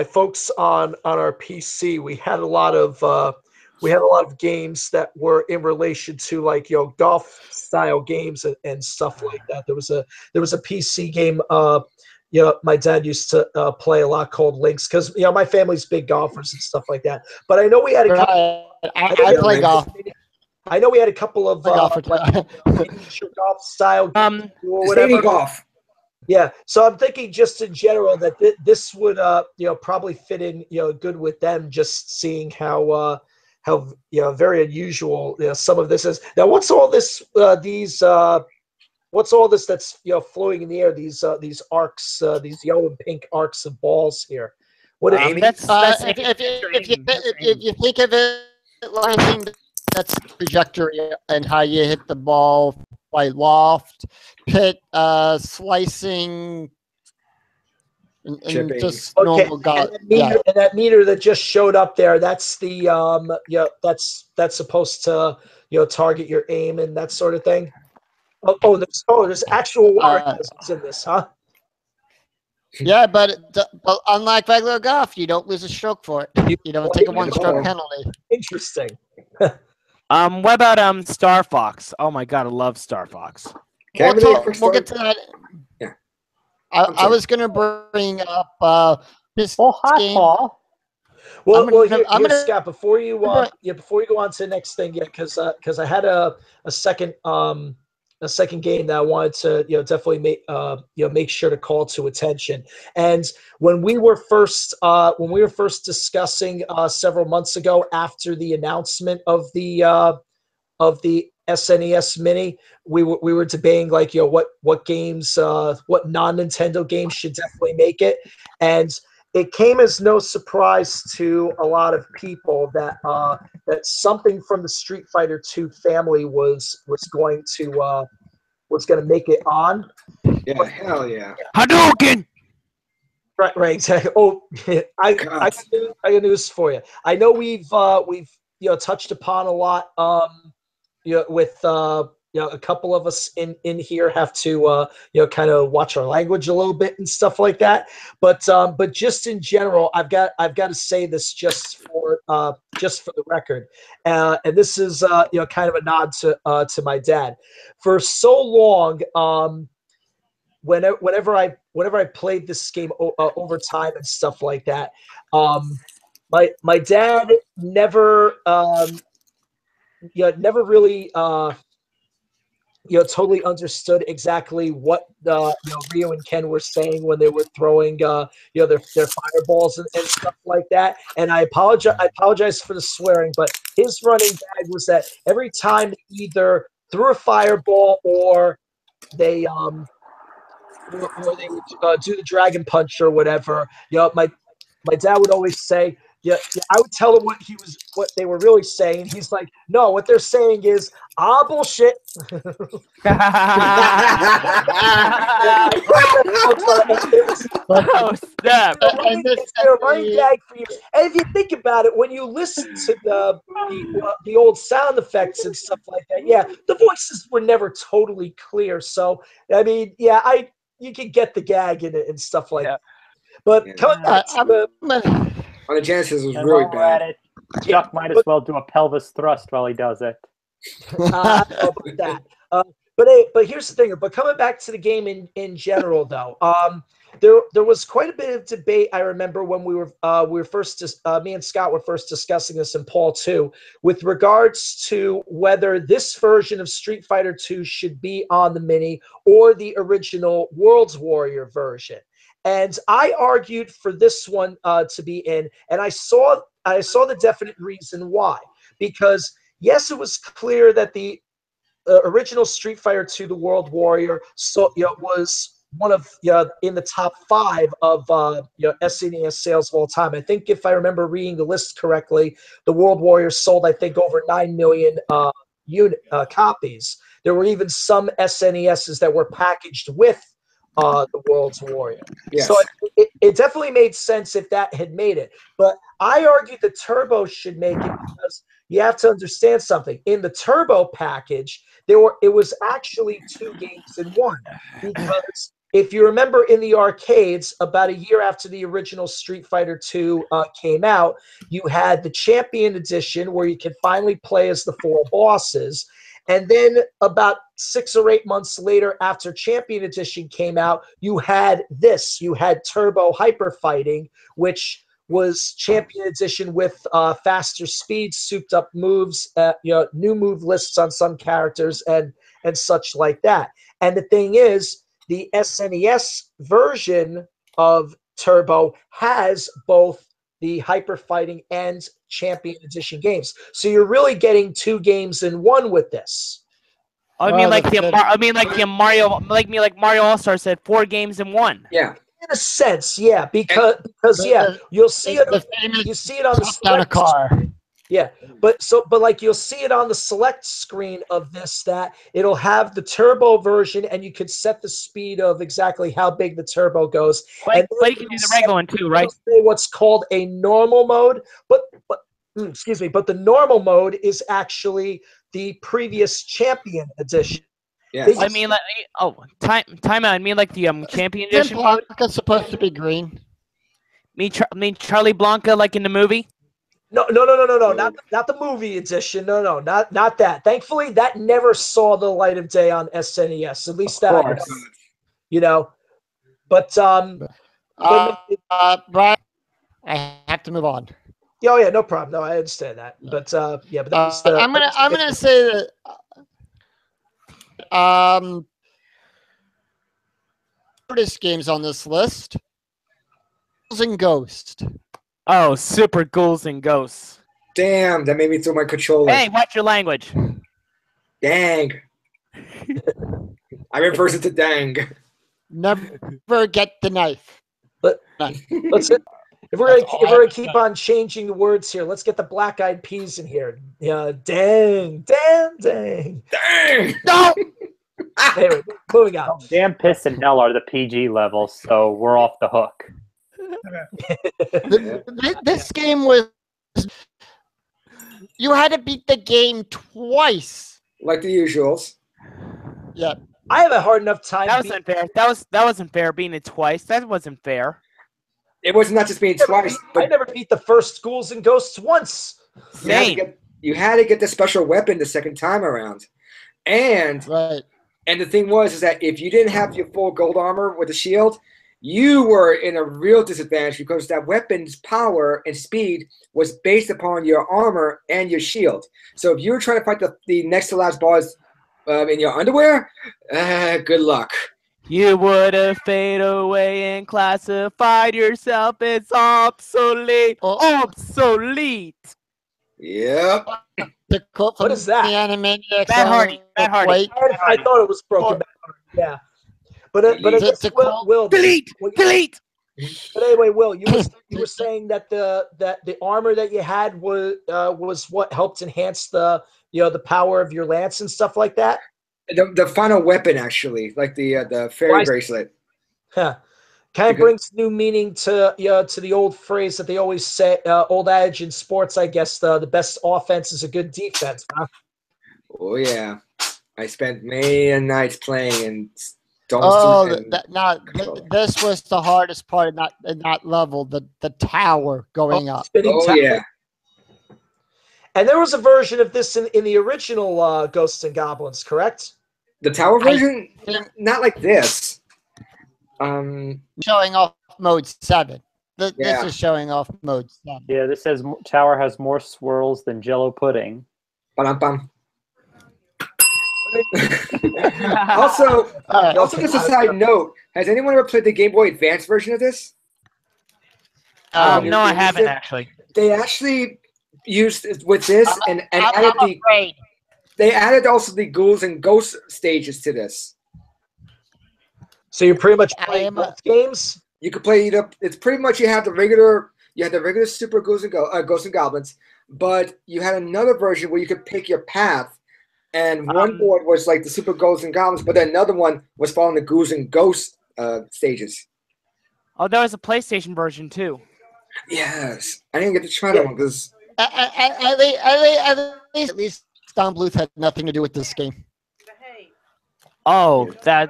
folks on our PC, we had a lot of games that were in relation to like golf style games and stuff like that. There was a PC game my dad used to play a lot called Links, because my family's big golfers and stuff like that. But I know we had a couple. I play golf. I know we had a couple of miniature golf style games or whatever. Golf. Yeah, so I'm thinking just in general that this would probably fit in good with them. Just seeing how very unusual some of this is. Now, what's all this? What's all this that's floating in the air? These arcs, these yellow and pink arcs of balls here. What that's if you think of it like anything, that's trajectory and how you hit the ball by loft, pit, slicing, and just normal golf. And that meter that just showed up there, that's the that's supposed to target your aim and that sort of thing. There's actual water in this, huh? Yeah, but unlike regular golf, you don't lose a stroke for it. You don't take a one-stroke penalty. Interesting. What about Star Fox? Oh my god, I love Star Fox. We'll get to that. Yeah. I was going to bring up this game. Paul. Scott, before you go on to the next thing, because I had a second game that I wanted to definitely make sure to call to attention. And when we were first discussing several months ago after the announcement of the SNES Mini, we were debating like what games, what non-Nintendo games should definitely make it. And it came as no surprise to a lot of people that something from the Street Fighter II family was going to make it on. Yeah, hell yeah. Hadouken! Right, exactly. Oh, I got news for you. I know we've touched upon a lot with a couple of us in here have to kind of watch our language a little bit and stuff like that. But just in general, I've got to say this just for the record, and this is kind of a nod to my dad. For so long, whenever I played this game over time and stuff like that, my dad never never really totally understood exactly what Ryo and Ken were saying when they were throwing their fireballs and stuff like that. And I apologize for the swearing, but his running gag was that every time they either threw a fireball or they would do the dragon punch or whatever, my dad would always say, I would tell him what they were really saying. He's like, no, what they're saying is bullshit. Oh, snap. It's been a running gag for years. And if you think about it, when you listen to the old sound effects and stuff like that, yeah, the voices were never totally clear. So I mean, yeah, you can get the gag in it and stuff like that. But coming back to on the Genesis, it was And really while we're at bad. it, Chuck might as well do a pelvis thrust while he does it. I don't know about that. But here's the thing. But coming back to the game in general, though, there was quite a bit of debate. I remember when we were first me and Scott were first discussing this, and Paul too, with regards to whether this version of Street Fighter 2 should be on the Mini or the original World's Warrior version. And I argued for this one to be in, and I saw the definite reason why. Because yes, it was clear that the original Street Fighter 2, the World Warrior, was one of in the top 5 of SNES sales of all time. I think if I remember reading the list correctly, the World Warrior sold over 9 million copies. There were even some SNESs that were packaged with the World's Warrior. Yes. So it definitely made sense if that had made it. But I argued the Turbo should make it because you have to understand something. In the Turbo package, it was actually 2 games in 1. Because if you remember in the arcades, about a year after the original Street Fighter 2 came out, you had the Champion Edition where you could finally play as the 4 bosses. And then about 6 or 8 months later, after Champion Edition came out, you had Turbo Hyper Fighting, which was Champion Edition with faster speed, souped up moves, new move lists on some characters, and such like that. And the thing is, the SNES version of Turbo has both the Hyper Fighting and Champion Edition games. So you're really getting 2 games in 1 with this. I mean, like Mario All Stars said, 4 games in 1. Yeah. In a sense, yeah, because you'll see it. You see it on the down a car. Yeah, but like you'll see it on the select screen of this, that it'll have the turbo version, and you could set the speed of exactly how big the turbo goes. But you can do the regular one too, right? What's called a normal mode, but excuse me, but the normal mode is actually the previous Champion Edition. Yes. I mean, like, time out. I mean, like the Champion Isn't Edition mode. Blanca supposed to be green? Mean Charlie Blanca, like in the movie. No, not the movie edition. No, not that. Thankfully, that never saw the light of day on SNES. At least that I know. But Brian, I have to move on. Oh yeah, no problem. No, I understand that. But yeah, but that's I'm gonna say that shortest games on this list, Ghouls and Ghost. Oh, Super Ghouls and Ghosts. Damn, that made me throw my controller. Hey, watch your language. Dang. I reverse it to dang. Never get the knife. But let's if we're gonna keep on changing the words here, let's get the Black Eyed Peas in here. Yeah, dang. No. Anyway, moving on. Damn Piss and Hell are the PG levels, so we're off the hook. This game was, you had to beat the game twice. Like the usuals. Yeah. I have a hard enough time. That was unfair. That wasn't fair. Being it twice, that wasn't fair. It was not just being twice. But I never beat the first Ghouls and Ghosts once. Same. You had to get the special weapon the second time around, and Right. And the thing is that if you didn't have your full gold armor with the shield, you were in a real disadvantage because that weapon's power and speed was based upon your armor and your shield. So if you were trying to fight the next to last boss in your underwear, good luck. You would have faded away and classified yourself as obsolete. Obsolete. Yep. The quote What from is that? the Animaniacs. Matt Hardy. Matt Hardy. Wait, I thought it was broken. Yeah, but Will, Will, Delete. what Delete. But anyway, Will, you were saying that the armor that you had was what helped enhance the power of your lance and stuff like that. The final weapon, actually, like the fairy bracelet. Huh. Kind of brings new meaning to the old phrase that they always say, old adage in sports, I guess. The best offense is a good defense, huh? Oh yeah, I spent many nights playing and this was the hardest part in that level, the tower going up. Oh tower. yeah. And there was a version of this in the original Ghosts and Goblins, correct? The tower version, not like this. Showing off mode 7. This is showing off mode 7. Yeah, this says tower has more swirls than Jello pudding. Ba-dum-bum. Also, just a side note: has anyone ever played the Game Boy Advance version of this? No, I haven't actually. They actually used with this and added they added also the ghouls and ghosts stages to this. So you're pretty much playing both games. You could play either. It's pretty much you have the regular Super Ghouls and Ghosts and Goblins, but you had another version where you could pick your path, and one board was like the Super Ghosts and Goblins, but then another one was following the Ghouls and Ghosts stages. Oh, there was a PlayStation version too. Yes, I didn't get to try that one because At least Don Bluth had nothing to do with this game. Oh, I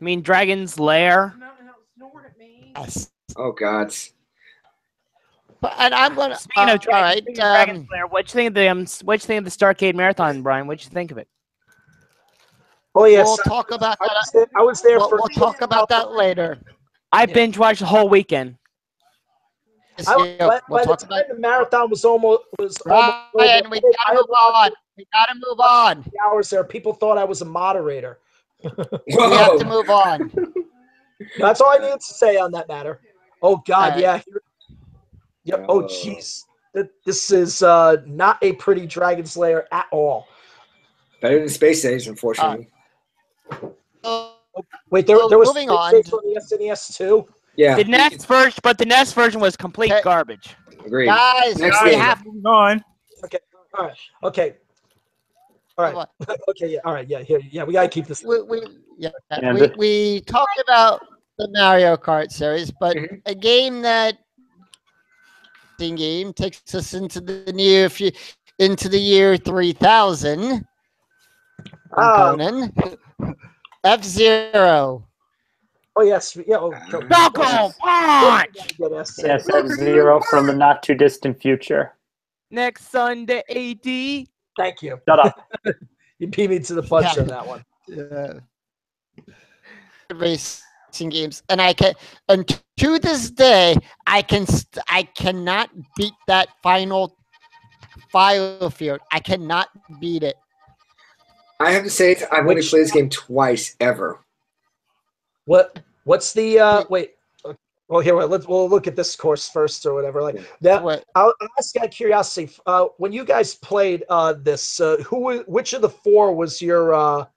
mean Dragon's Lair. Yes. Oh God. And I'm gonna. Speaking of Dragon's Lair, what you think of the Starcade Marathon, Brian? What you think of it? Oh yes, we'll talk about that. I was there. We'll talk about that later. I binge watched the whole weekend. By the time the marathon was almost Ryan, we gotta move on. We gotta move on. Hours there, people thought I was a moderator. We have to move on. That's all I needed to say on that matter. Oh God, right. yeah. Yep. Oh jeez, this is not a pretty Dragon's Lair at all. Better than Space Age, unfortunately. Wait, there was moving on the SNES too. Yeah. The NES version was complete garbage. Agreed. Guys, we have Moving on. Okay. All right. Okay. All right. Okay. Yeah. All right. Yeah. Here. Yeah. We gotta keep this. We talked about the Mario Kart series, but a game that takes us into the year 3000. Conan. F-Zero. Oh yes. Yeah. Falcon Punch. Yes, F-Zero from the not too distant future. Next Sunday, AD. Thank you. Shut up. You beat me to the punch on that one. Racing games, and to this day, I cannot beat that final field. I cannot beat it. I have to say, I've only played this game twice ever. What's the wait? Well, here we'll look at this course first or whatever. Like that. I'll ask out of curiosity. When you guys played this, which of the four was your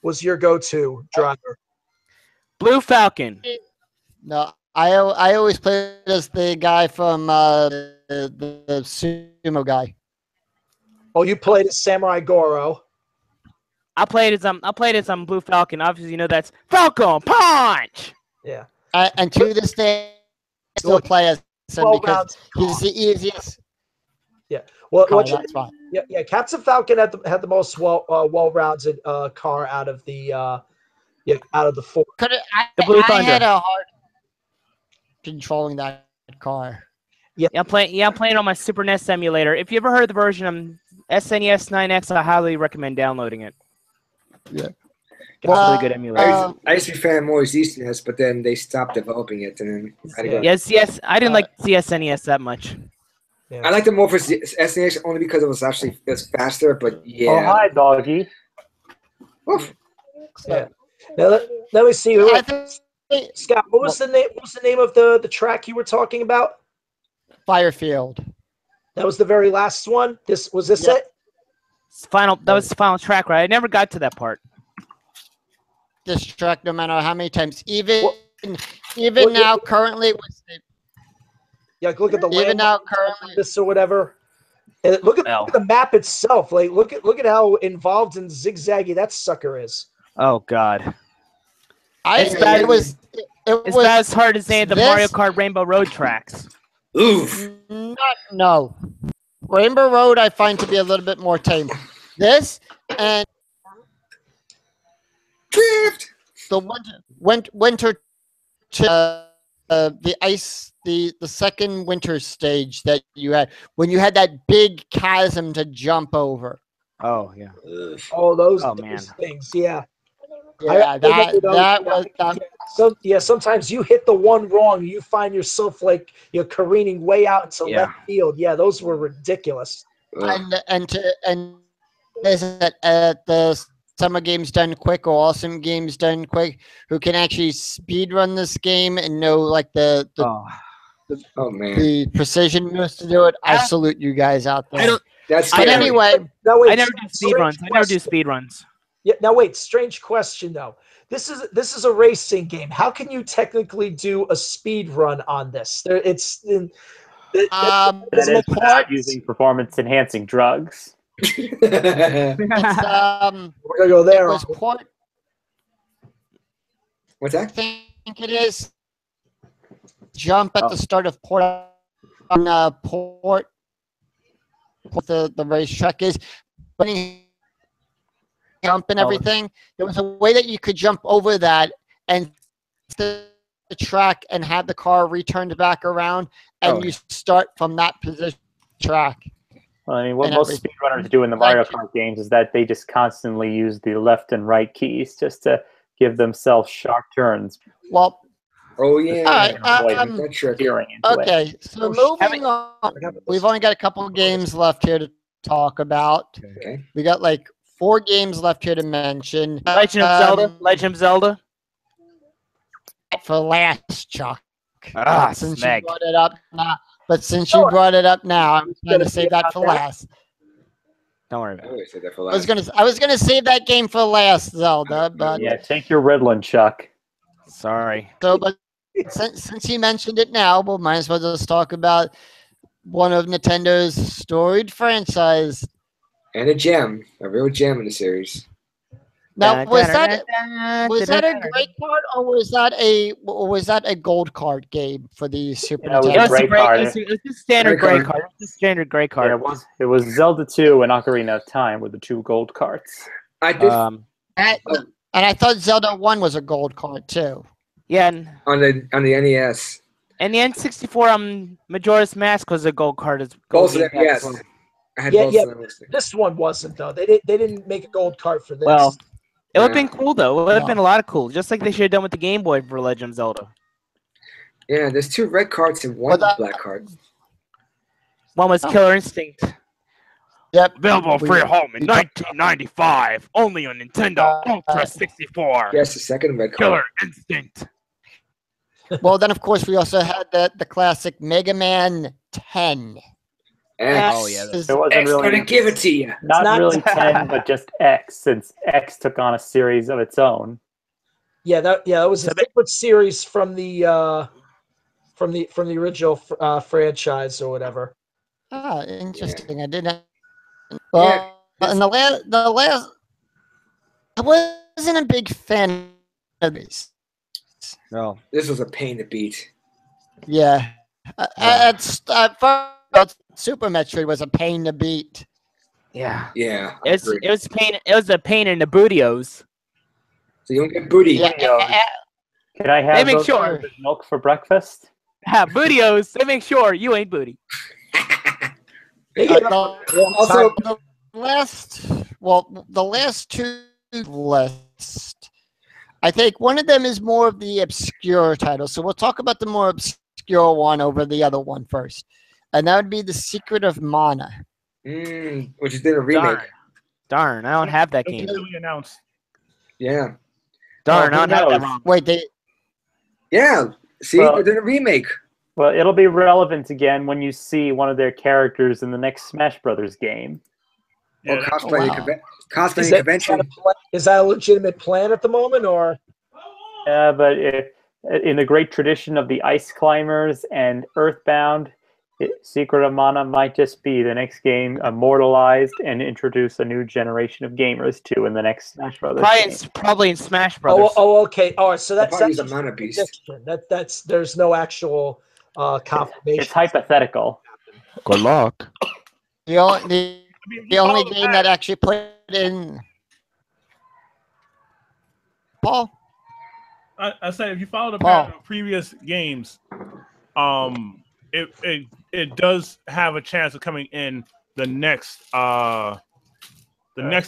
go-to driver? Blue Falcon. No, I always played as the guy from the sumo guy. Oh, you played as Samurai Goro. I played as Blue Falcon. Obviously, you know that's Falcon Punch. Yeah. And to this day, I still play as him because he's the easiest. Yeah. Well, that's fine. Yeah. Captain Falcon had the most well-rounded car out of the four. I had a hard controlling that car. Yeah. I'm playing on my Super NES emulator. If you ever heard the version of SNES 9X, I highly recommend downloading it. Yeah. It's a really good emulator. I used to be a fan of Morris Easton's, but then they stopped developing it, and then I had to go. Yes. I didn't like the SNES that much. Yeah. I liked it more for SNES only because it was faster. But yeah. Oh, hi, doggy. Oof. Yeah. Now let me see. Scott, what was the name? What was the name of the track you were talking about? Firefield. That was the very last one. This it? That was the final track, right? I never got to that part. This track, no matter how many times, even Even Well, now, currently, look at the even now, landmarks currently, this or whatever. And look at Well. the map itself. Like look at how involved and zigzaggy that sucker is. Oh God. it bad. was It's about as hard as any of the Mario this. Kart Rainbow Road tracks. Oof. No, Rainbow Road I find to be a little bit more tame. This and Drift. the winter the ice the second winter stage that you had when you had that big chasm to jump over. Oh yeah. Ugh. Oh, those man. things. Yeah. Yeah, that remember those, that yeah. was Sometimes you hit the one wrong, you find yourself like you're careening way out into Yeah. left field. Yeah, those were ridiculous. Ugh. and is it at the Summer Games Done Quick or Awesome Games Done Quick who can actually speed run this game and know like the Oh man, the precision moves to do it. I I- salute you guys out there. I don't. that's But scary. anyway, Now wait, I never do speed strange runs. I never do question. speed runs. Yeah, now wait, strange question though. This is a racing game. How can you technically do a speed run on this? That That doesn't is make without parts- using performance-enhancing drugs. it's We're gonna go it there. was port. What's I that? think it is jump at the start of port on port. What the racetrack is, but jump and everything. There was a way that you could jump over that and the track and have the car returned back around, and you start from that position track. Well, I mean, what And most everything. speedrunners do in the Mario Kart games is that they just constantly use the left and right keys just to give themselves sharp turns. Well, Oh yeah, all right, avoid that trick. steering into it. okay. So Oh, moving on, we've only got a couple of games left here to talk about. Okay. We got like 4 games left here to mention. Legend of Zelda. Legend of Zelda. For last, Chuck. Ah, Since smeg. you brought it up now, but since you brought it up now, I'm trying to save that for last. Don't worry I about it. always say that for I was last. gonna save that game for last, Zelda, but Yeah, take your Ritalin, Chuck. Sorry. but since you mentioned it now, we might as well just talk about one of Nintendo's storied franchise. And a gem, a real gem in the series. Now, was that a great card, or was that a gold card game for the Super Yeah, it was Nintendo? It was Gray a great card. card. It was just standard Gray gray card. card. It was just standard gray Yeah, card. it was Zelda 2 and Ocarina of Time were the 2 gold cards. I did And I thought Zelda 1 was a gold card too. Yeah, and on the NES. the N64 Majora's Mask was a gold card. As Both gold of them, game yes. as well. I had Yeah, both yeah. of them listed. This one wasn't though. They didn't make a gold card for this. Well, it would have Yeah. been cool though. It would have been a lot of cool, just like they should have done with the Game Boy for Legend of Zelda. Yeah, there's 2 red cards and 1 Well, that- black card. One was Killer Instinct. Yep. Available We- for your home in we- 1995, only on Nintendo Ultra 64. Yes, the second red card. Killer Instinct. Well, then of course we also had the classic Mega Man 10. X. Oh, yeah, Is- It wasn't X really gonna give it to you. not really 10, but just X, since X took on a series of its own. Yeah, that was a separate series from the original franchise or whatever. Interesting. I didn't. Well, and the last, I wasn't a big fan of these. No. This was a pain to beat. Yeah, first, Super Metroid was a pain to beat. Yeah. Yeah. I It agree. was pain. It was a pain in the bootios. So you don't get booty. Yeah, Can I They have make those sure. kinds of milk for breakfast? Ha, bootios. They make sure you ain't booty. Also, the last 2 list. I think one of them is more of the obscure title. So we'll talk about the more obscure one over the other one first. And that would be The Secret of Mana. which is in a remake. Darn, I don't have that game. Officially announced. Yeah. Darn, Oh, I who don't have that knows? ROM. Wait, they Yeah. See, Well- they're doing a remake. Well, it'll be relevant again when you see one of their characters in the next Smash Brothers game. Or Yeah, cosplay, wow. cosplay Is that, convention. is that a legitimate plan at the moment, or Yeah, but in the great tradition of the Ice Climbers and Earthbound, Secret of Mana might just be the next game immortalized and introduce a new generation of gamers too in the next Smash Brothers game. Probably in Smash Brothers. Okay. All right. So They'll that's probably use a just Mana Beast. prediction. That's there's no actual confirmation. It's hypothetical. Good luck. The only game that actually put in Paul. I say if you follow the Paul. pattern of previous games, it does have a chance of coming in the next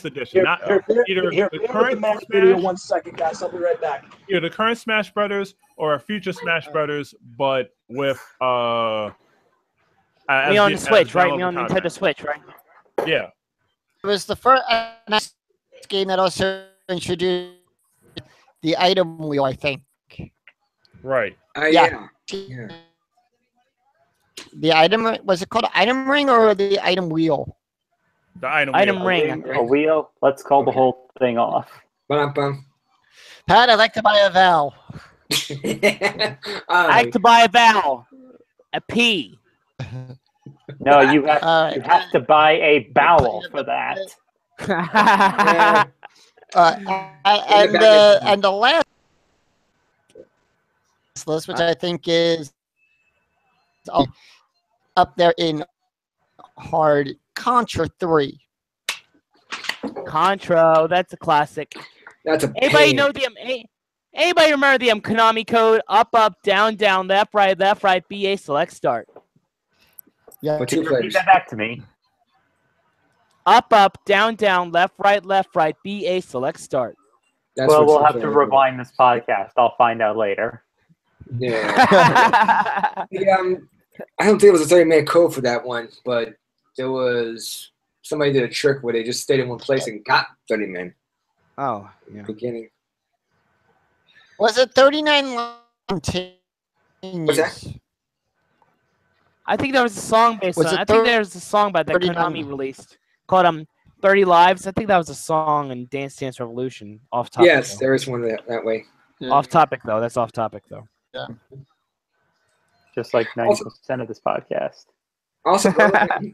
edition. Not either the current Smash video. Smash, 1 second, guys. I'll be right back. either the current Smash Brothers or a future Smash Brothers, but with Me on the Switch, right? Me on Nintendo Switch, right? Yeah. It was the first game that also introduced the item wheel, I think. Right. Yeah. The item, was it called item ring or the item wheel? The item wheel. ring. A wheel. Let's call the whole thing off. Ba-dum-bum. Pat, I'd like to buy a Val. I like to buy a vowel. A P. No, you have Alright. you have to buy a bowel for that. Yeah. And the last list, which I think is up there in hard, Contra 3. Contra, oh, that's a classic. That's a Anybody pain. know anybody remember the Konami code? Up, down, left, right, BA, select, start. Yeah. For Can 2 you repeat players. that back to me? Up, down, left, right, BA, select, start. That's Well, for we'll 2 have to players. rewind this podcast. I'll find out later. Yeah. I don't think it was a 30-minute code for that one, but there was somebody did a trick where they just stayed in one place and got 30 men Oh, in the yeah. beginning. Was it 39 What's that? continues? I think there was a song based Was on. it I think there's a song by that 39? Konami released called 30 Lives. I think that was a song in Dance Dance Revolution. Off topic. Yes, though. there is one that way. Off topic though. That's off topic though. Just like 90% of this podcast. Also,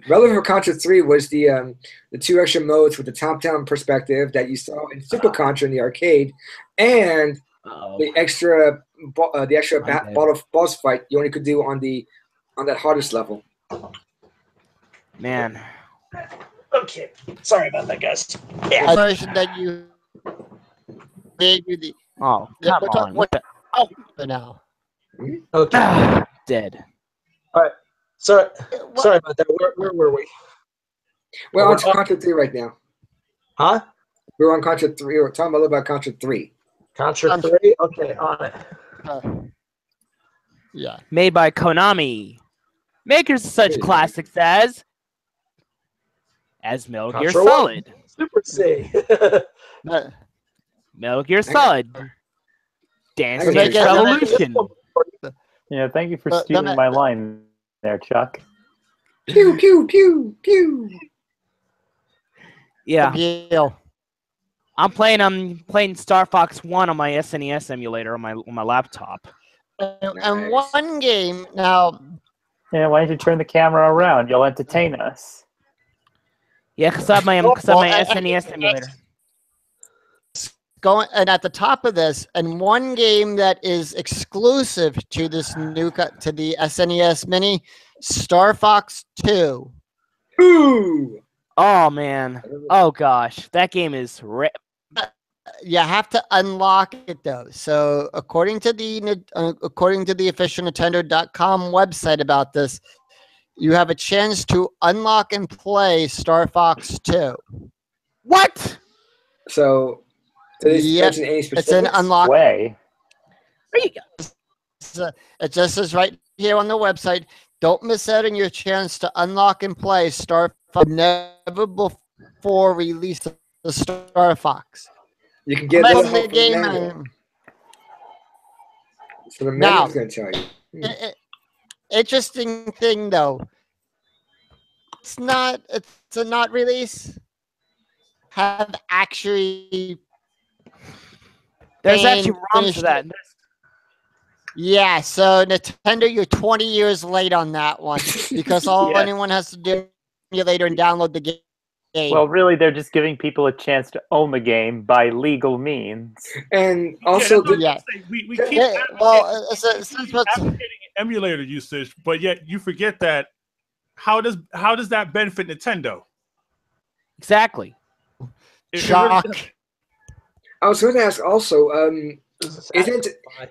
relevant for Contra 3 was the 2 extra modes with the top-down perspective that you saw in Super Contra in the arcade, and the extra boss fight you only could do on that hardest level. Man. Okay. Sorry about that, guys. A version that you gave you the Oh, Yeah, come we're on. talking- What the? for now. Okay. Dead. Sorry about that. Where were we? We're on to Contra 3 right now. Huh? We're on Contra 3. We're talking a little about Contra 3. Contra 3? Okay, on it. Yeah. Made by Konami. Makers of such classics as Metal Gear Contra 1. Solid. Super C. Metal Gear Solid. Dance I Dance gotta Revolution. Yeah, thank you for But stealing then my line there, Chuck. Pew, pew, pew, pew. Yeah. Appeal. I'm playing Star Fox 1 on my SNES emulator on my laptop. And Nice. one game now. Yeah, why don't you turn the camera around? You'll entertain us. Yeah, because I have my SNES emulator. Going and at the top of this, and one game that is exclusive to this to the SNES Mini, Star Fox 2. Ooh. Oh man. Oh gosh, that game is You have to unlock it though. So according to the official Nintendo.com website about this, you have a chance to unlock and play Star Fox 2. what? So, did they Yep, mention any it's an specifics? unlock. Way. It just says right here on the website. Don't miss out on your chance to unlock and play Star Fox. Never before release of the Star Fox. You can get That's this in the from game. manual. So the Now- manual's going to tell you. Interesting thing though. It's a not release. Have actually There's been actually ROMs finished for that. Yeah, so Nintendo, you're 20 years late on that one because all Yes. anyone has to do is emulator and download the game. Well, really, they're just giving people a chance to own the game by legal means. And Yeah, also, that's what Yeah. I'm saying. We keep Yeah, well, advocating emulator usage, but yet you forget that how does that benefit Nintendo? Exactly. It really shock. does. I was going to ask also, isn't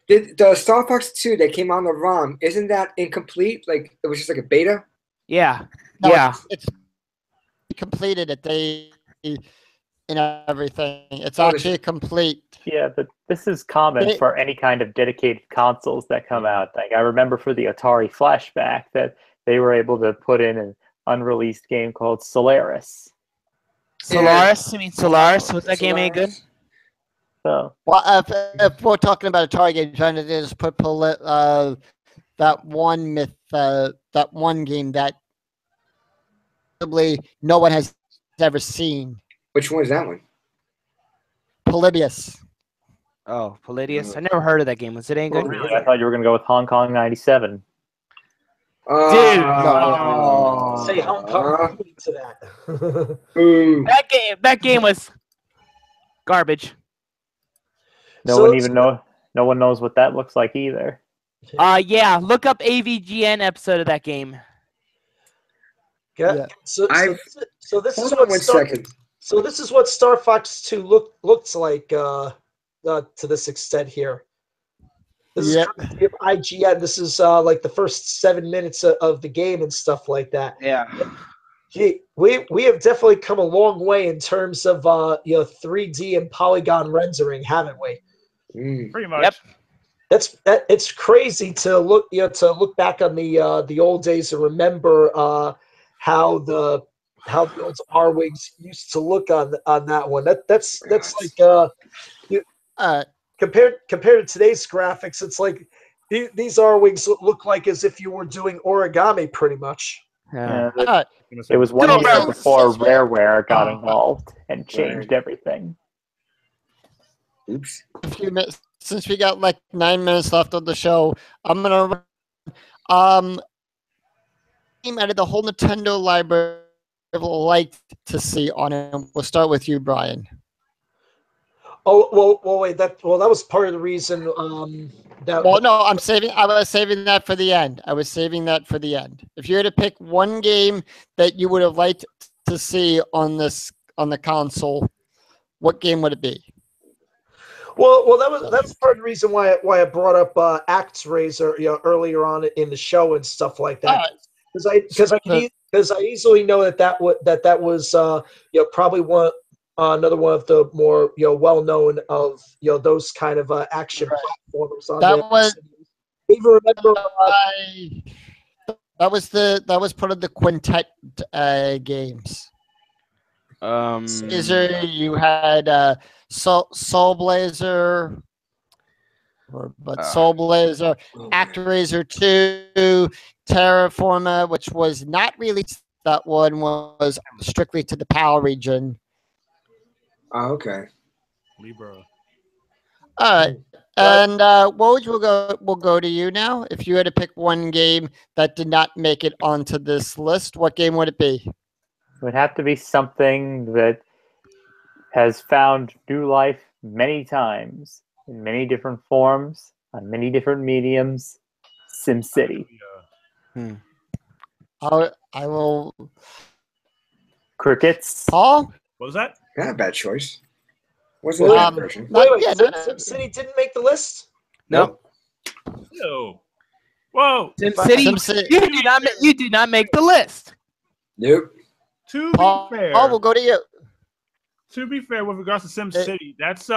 the Star Fox 2 that came on the ROM, isn't that incomplete? Like, it was just like a beta? Yeah. No, Yeah. it's completed it. They and everything. It's Oh, actually complete. Yeah, but this is common They- for any kind of dedicated consoles that come out. Like I remember for the Atari Flashback that they were able to put in an unreleased game called Solaris. Solaris. I mean Solaris. Was that game any good? So Well, if we're talking about Atari games, trying to just put that one myth, that one game that probably no one has ever seen. Which one is that one? Polybius. Oh, Palladius. I never heard of that game. Was it any good? really, I thought you were going to go with Hong Kong '97. Dude. No. Say Hong Kong to that. Ooh. That game was garbage. No one knows what that looks like either. Yeah. Look up AVGN episode of that game. Yeah. So this is Hold on what one second. So this is what Star Fox 2 looks like to this extent here. This is courtesy of IGN. This is like the first 7 minutes of the game and stuff like that. Yeah. Gee, we have definitely come a long way in terms of 3D and polygon rendering, haven't we? Pretty much. Yep. It's crazy to look back on the old days and remember how the old R-Wings used to look on that one. That's like compared to today's graphics, it's like these R-Wings look like as if you were doing origami pretty much. Yeah. It was one Go year Bears! before Rareware got involved and changed everything. Oops. A few minutes, since we got like 9 minutes left of the show, I'm gonna game out of the whole Nintendo library I would like to see on it. We'll start with you, Brian. Oh wait, that was part of the reason that. Well, no, I was saving that for the end. If you had to pick one game that you would have liked to see on the console, what game would it be? Well, that's part of the reason why I brought up Axe Razor, earlier on in the show and stuff like that. Because I easily know that was probably another one of the more well-known of those kind of action platformers on That there. was Even remember that was part of the Quintet games. You had Soul Blazer, Soul Blazer, Actraiser 2, Terraforma, which was not released. That one was strictly to the PAL region. Oh, okay. Libra. All right. And we'll go to you now. If you had to pick one game that did not make it onto this list, what game would it be? It would have to be something that has found new life many times in many different forms on many different mediums. SimCity. I will. Crickets. Paul? What was that? Not a bad choice. Wasn't a bad version. wait, SimCity didn't make the list? Nope. No. Whoa. SimCity. You did not make the list. Nope. To be fair, Paul, we'll go to you. To be fair, with regards to SimCity, that's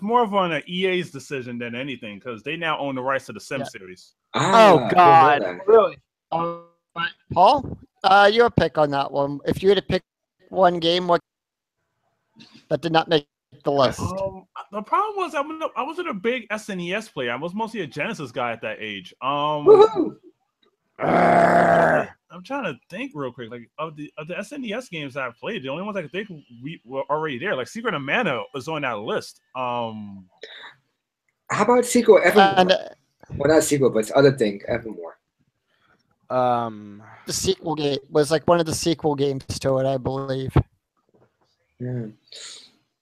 more of an EA's decision than anything because they now own the rights to the Sim series. Oh God! Really? Paul, your pick on that one. If you had to pick one game, what that did not make the list? The problem was I wasn't a big SNES player. I was mostly a Genesis guy at that age. Woohoo! I'm trying to think real quick. Like of the SNES games that I've played, the only ones I could think were already there. Like Secret of Mana was on that list. How about Sequel Evermore? Well, not a sequel, but it's other thing, Evermore. The sequel game was like one of the sequel games to it, I believe. Yeah.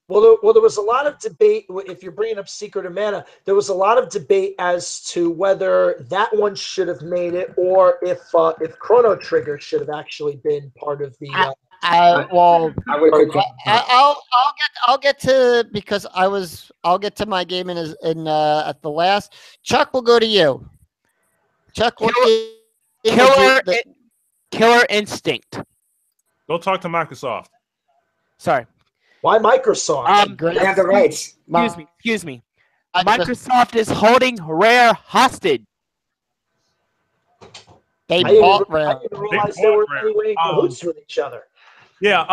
Well, there was a lot of debate. If you're bringing up Secret of Mana, there was a lot of debate as to whether that one should have made it, or if Chrono Trigger should have actually been part of the. Well, I would have clicked. I'll get to because I'll get to my game in at the last. Chuck will go to you. Chuck, what game would you- Killer Instinct. Go talk to Microsoft. Sorry. Why Microsoft? great. They have the rights. Excuse me. Microsoft is holding Rare hostage. They I bought didn't Rare. realize They they were bought Rare. anyway in cahoots with each other. Yeah,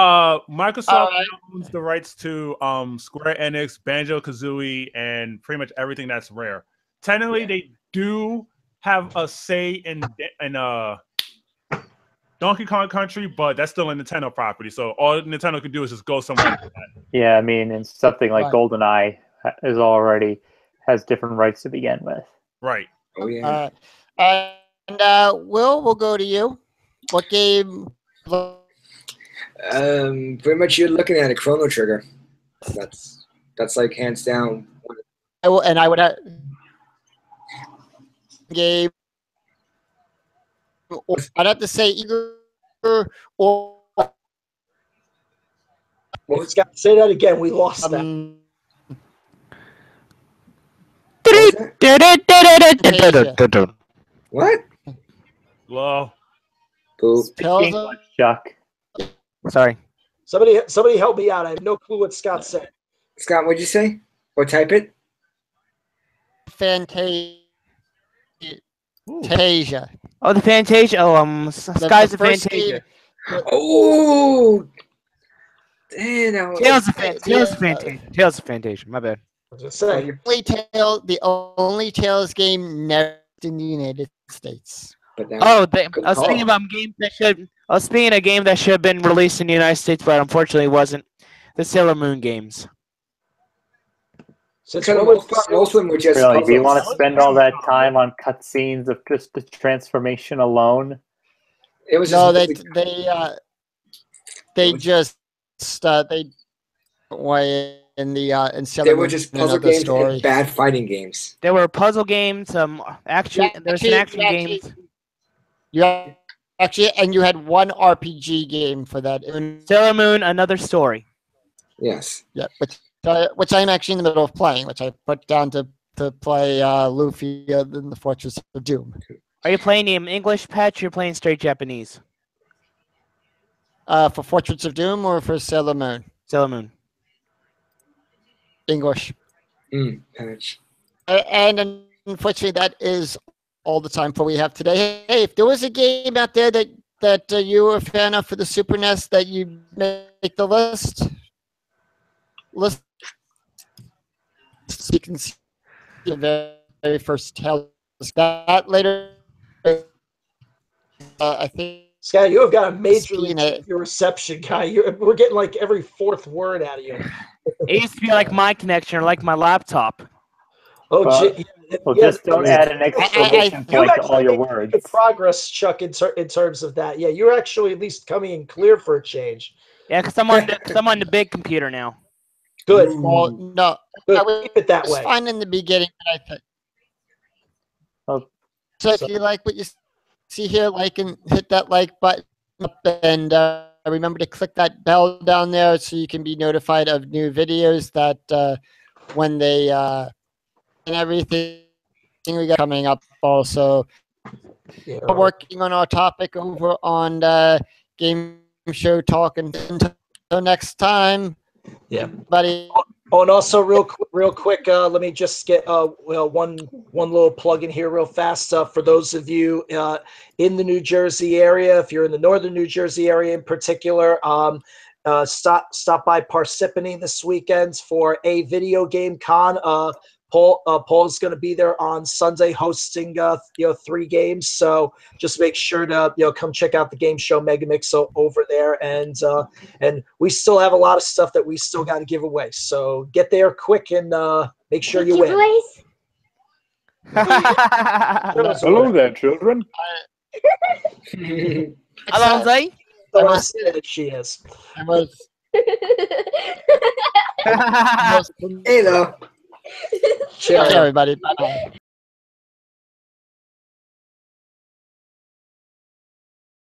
Microsoft Alright. now owns the rights to Square Enix, Banjo Kazooie, and pretty much everything that's Rare. Technically, they do have a say in Donkey Kong Country, but that's still a Nintendo property. So all Nintendo can do is just go somewhere. Like that. Yeah, I mean, and something like Right. GoldenEye is already has different rights to begin with. Right. Oh yeah. And Will, we'll go to you. What game? Pretty much you're looking at a Chrono Trigger. That's like hands down. I would have game. I'd have to say either or. Scott, say that again. We lost that. Fantasia. What? Well, Boo. Tells them- Chuck. Sorry. Somebody help me out. I have no clue what Scott said. Scott, what'd you say? Or type it? Fantasia. Oh, the Fantasia. Oh, Skies of first Fantasia. game- Oh, damn! That was- Tales of Fantasia. Tales of Fantasia. My bad. I was gonna say. the only Tales game never in the United States. But that Oh, good I was thinking call. about games that should. I was thinking a game that should have been released in the United States, but unfortunately wasn't. The Sailor Moon games. Since Because when was most of them were just Really, do you want to puzzles. spend all that time on cutscenes of just the transformation alone? It was No, just they just they way in the in they were just Sailor Moon puzzle of the games story. and bad fighting games. There were puzzle games, action. Yeah, There's some action actually- games. Yeah, actually, and you had one RPG game for that. Sailor Moon, another story. Yes. Yeah, which I'm actually in the middle of playing, which I put down to play Luffy in the Fortress of Doom. Are you playing in English, Patch? Or you're playing straight Japanese? For Fortress of Doom or for Sailor Moon? Sailor Moon. English. Patch. And unfortunately, that is all the time for we have today. Hey, if there was a game out there that you were a fan of for the Super NES that you make the list, you can see the very first tale. That later, I think. Scott, you have got a majorly Speaking of- your reception guy. We're getting like every fourth word out of you. It used to be like my connection or like my laptop. Oh, Well, Well, just don't add an exclamation You point to actually all your made words. good progress, Chuck, in terms of that. Yeah, you're actually at least coming in clear for a change. Yeah, because I'm on the big computer now. Good. Well, no, Good. I was Keep it that just way. fine in the beginning, but I think. Oh. So if you like what you see here, like and hit that like button up, and remember to click that bell down there so you can be notified of new videos that when they and everything we got coming up. Also, Yeah, we're working on our topic over on Game Show Talk, and until next time, Yeah. buddy. Oh, and also real quick, let me just get one little plug in here real fast for those of you in the New Jersey area. If you're in the northern New Jersey area in particular, stop by Parsippany this weekend for a video game con. Paul is going to be there on Sunday hosting 3 games. So just make sure to come check out the Game Show Megamix over there, and we still have a lot of stuff that we still got to give away. So get there quick and make sure you win. Hello there, children. Alonso? So sad she is. I was, Hey, though. okay, everybody. Bye.